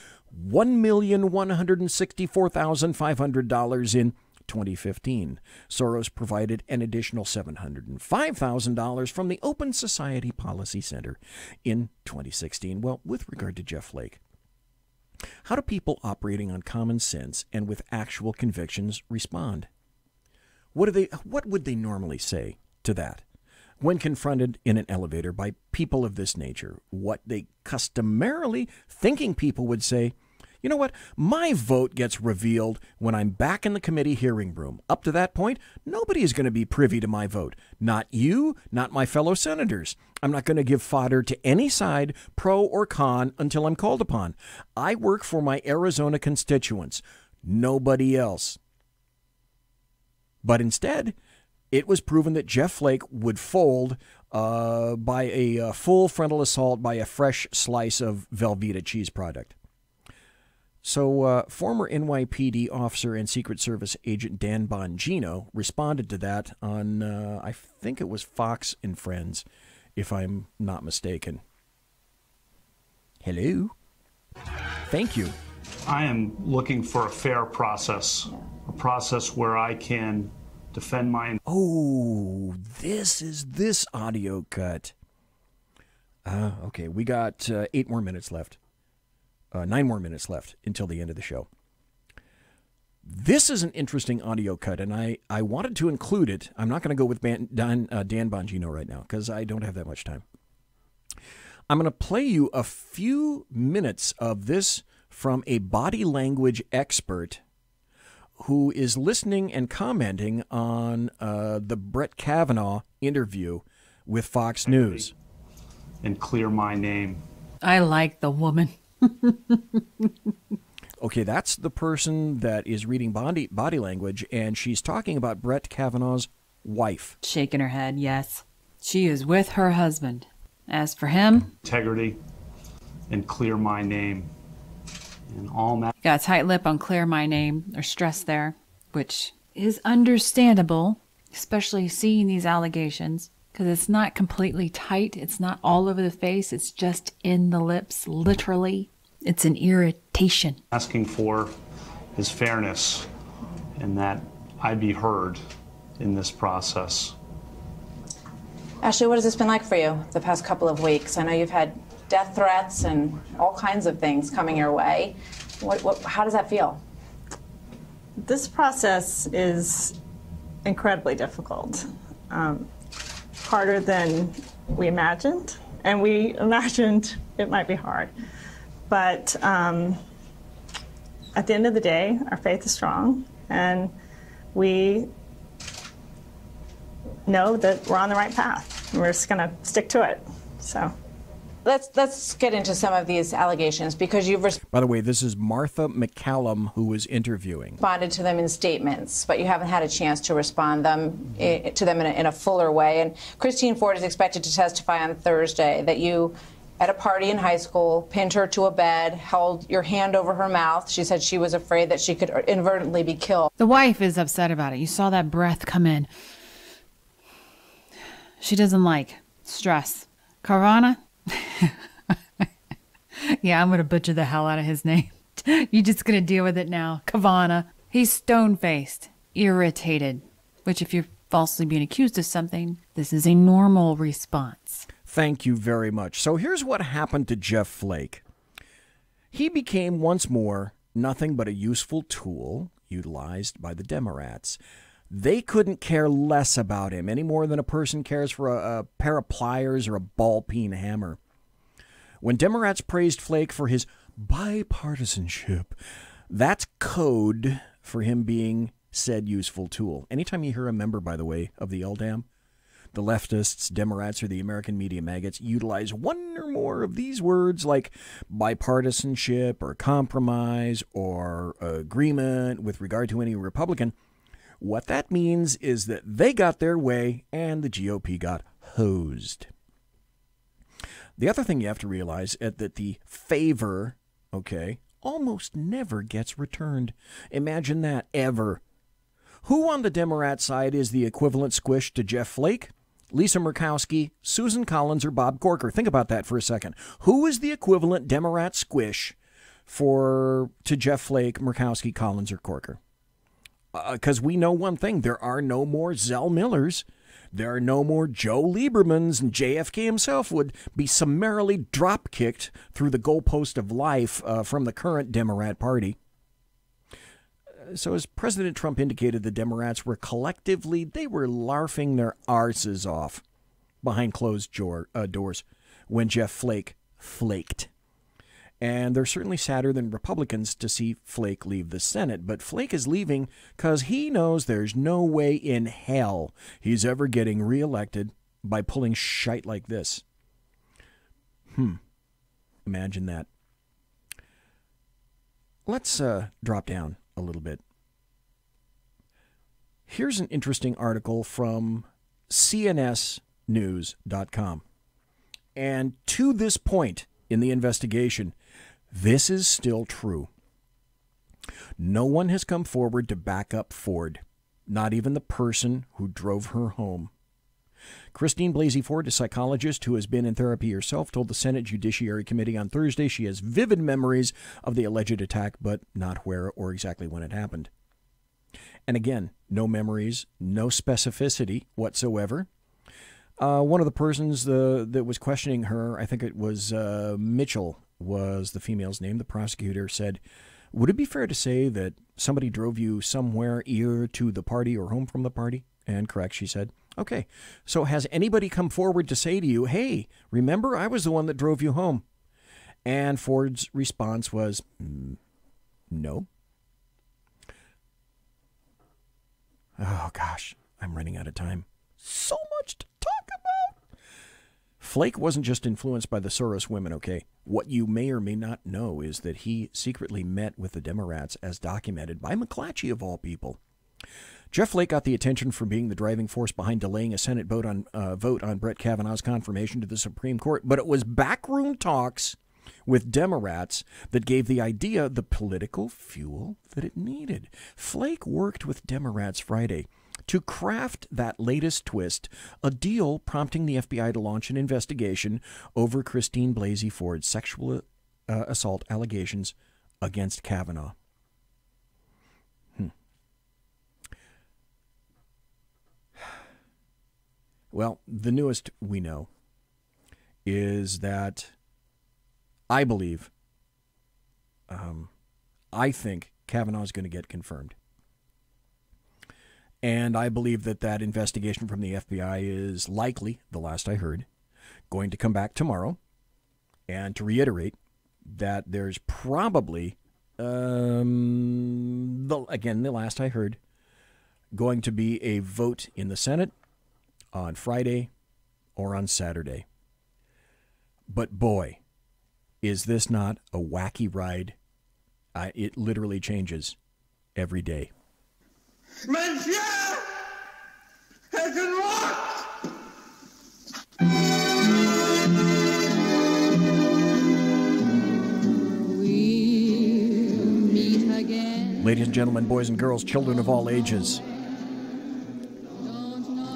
$1,164,500 in 2015. Soros provided an additional $705,000 from the Open Society Policy Center in 2016. Well, with regard to Jeff Flake, how do people operating on common sense and with actual convictions respond? What would they normally say to that? When confronted in an elevator by people of this nature, what they customarily thinking people would say, You know what? My vote gets revealed when I'm back in the committee hearing room. Up to that point, nobody is going to be privy to my vote. Not you, not my fellow senators. I'm not going to give fodder to any side, pro or con, until I'm called upon. I work for my Arizona constituents, nobody else. But instead, it was proven that Jeff Flake would fold by a full frontal assault by a fresh slice of Velveeta cheese product. So former NYPD officer and Secret Service agent Dan Bongino responded to that on, I think it was Fox and Friends, if I'm not mistaken. Hello? Thank you. I am looking for a fair process, a process where I can defend my... Oh, this is this audio cut. Okay, we got 8 more minutes left. 9 more minutes left until the end of the show. This is an interesting audio cut, and I wanted to include it. I'm not going to go with Dan Bongino right now because I don't have that much time. I'm going to play you a few minutes of this from a body language expert who is listening and commenting on the Brett Kavanaugh interview with Fox News. And clear my name. I like the woman. Okay, that's the person that is reading body language, and she's talking about Brett Kavanaugh's wife. Shaking her head, yes. She is with her husband. As for him... Integrity and clear my name. And all got a tight lip on clear my name, or stress there, which is understandable, especially seeing these allegations, because it's not completely tight. It's not all over the face. It's just in the lips, literally. It's an irritation. Asking for is fairness and that I be heard in this process. Ashley, what has this been like for you the past couple of weeks? I know you've had death threats and all kinds of things coming your way. How does that feel? This process is incredibly difficult. Harder than we imagined, and we imagined it might be hard. But at the end of the day, our faith is strong, and we know that we're on the right path, and we're just going to stick to it. So let's get into some of these allegations, because you've By the way, this is Martha McCallum who was interviewing. Responded to them in statements, but you haven't had a chance to respond to them in a fuller way. And Christine Ford is expected to testify on Thursday that you, at a party in high school, pinned her to a bed, held your hand over her mouth. She said she was afraid that she could inadvertently be killed. The wife is upset about it. You saw that breath come in. She doesn't like stress. Carvana? Yeah, I'm going to butcher the hell out of his name. You're just going to deal with it now. Kavana. He's stone-faced, irritated, which if you're falsely being accused of something, this is a normal response. Thank you very much. So here's what happened to Jeff Flake. He became once more nothing but a useful tool utilized by the Democrats. They couldn't care less about him any more than a person cares for a pair of pliers or a ball-peen hammer. When Democrats praised Flake for his bipartisanship, that's code for him being said useful tool. Anytime you hear a member, by the way, of the LDAM, the leftists, Democrats, or the American media maggots utilize one or more of these words like bipartisanship or compromise or agreement with regard to any Republican, what that means is that they got their way and the GOP got hosed. The other thing you have to realize is that the favor, almost never gets returned. Imagine that, ever. Who on the Democrat side is the equivalent squish to Jeff Flake? Lisa Murkowski, Susan Collins, or Bob Corker? Think about that for a second. Who is the equivalent Democrat squish to Jeff Flake, Murkowski, Collins, or Corker? Because we know one thing, there are no more Zell Millers. There are no more Joe Liebermans, and JFK himself would be summarily drop-kicked through the goalpost of life from the current Democrat Party. So as President Trump indicated, the Democrats were collectively, they were larfing their arses off behind closed doors when Jeff Flake flaked. And they're certainly sadder than Republicans to see Flake leave the Senate. But Flake is leaving because he knows there's no way in hell he's ever getting reelected by pulling shite like this. Imagine that. Let's drop down a little bit. Here's an interesting article from cnsnews.com. And to this point in the investigation, this is still true. No one has come forward to back up Ford, not even the person who drove her home. Christine Blasey Ford, a psychologist who has been in therapy herself, told the Senate Judiciary Committee on Thursday she has vivid memories of the alleged attack, but not where or exactly when it happened. And again, no memories, no specificity whatsoever. One of the persons that was questioning her, I think it was Mitchell was the female's name, the prosecutor said, would it be fair to say that somebody drove you somewhere either to the party or home from the party? And correct, she said. Okay, so has anybody come forward to say to you, hey, remember, I was the one that drove you home? And Ford's response was, no. Oh, gosh, I'm running out of time. So much to talk about. Flake wasn't just influenced by the Soros women, okay? What you may or may not know is that he secretly met with the Democrats, as documented by McClatchy, of all people. Jeff Flake got the attention for being the driving force behind delaying a Senate vote on Brett Kavanaugh's confirmation to the Supreme Court, but it was backroom talks with Democrats that gave the idea the political fuel that it needed. Flake worked with Democrats Friday to craft that latest twist, a deal prompting the FBI to launch an investigation over Christine Blasey Ford's sexual assault allegations against Kavanaugh. Well, the newest we know is that I believe, I think Kavanaugh is going to get confirmed. And I believe that that investigation from the FBI is likely, the last I heard, going to come back tomorrow. And to reiterate that there's probably, the last I heard, going to be a vote in the Senate on Friday or on Saturday. But boy, is this not a wacky ride? It literally changes every day. Monsieur has been locked! We'll meet again. Ladies and gentlemen, boys and girls, children of all ages,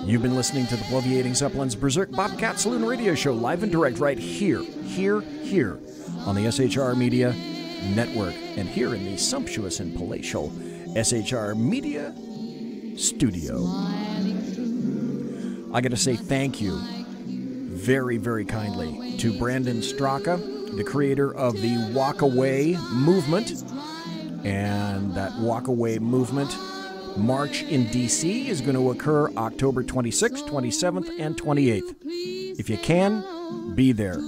you've been listening to the Bloviating Zeppelin's Berserk Bobcat Saloon Radio Show, live and direct right here on the SHR Media Network, and here in the sumptuous and palatial SHR Media Studio. I got to say thank you very, very kindly to Brandon Straka, the creator of the Walk Away movement, and that Walk Away movement march in D.C. is going to occur October 26th, 27th, and 28th. If you can, be there.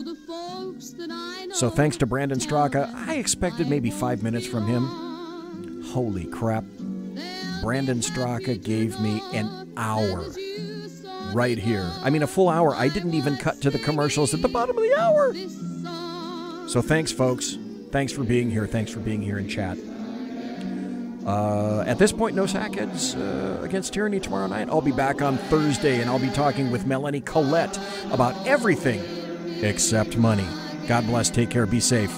So thanks to Brandon Straka. I expected maybe 5 minutes from him. Holy crap. Brandon Straka gave me an hour right here. I mean, a full hour. I didn't even cut to the commercials at the bottom of the hour. So thanks, folks. Thanks for being here. Thanks for being here in chat. At this point, no sackheads against tyranny tomorrow night. I'll be back on Thursday, and I'll be talking with Melanie Collette about everything except money. God bless. Take care. Be safe.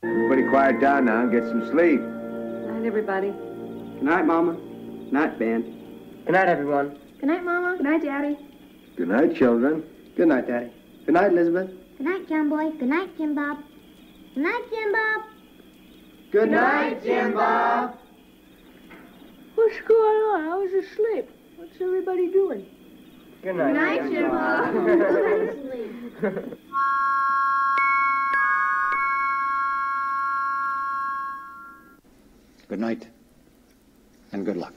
Everybody quiet down now and get some sleep. Good night, everybody. Good night, Mama. Good night, Ben. Good night, everyone. Good night, Mama. Good night, Daddy. Good night, children. Good night, Daddy. Good night, Elizabeth. Good night, John Boy. Good night, Jim Bob. Good night, Jim Bob. Good night, Jim Bob. What's going on? I was asleep. What's everybody doing? Good night. Good night, Jim Bob. Good night, and good luck.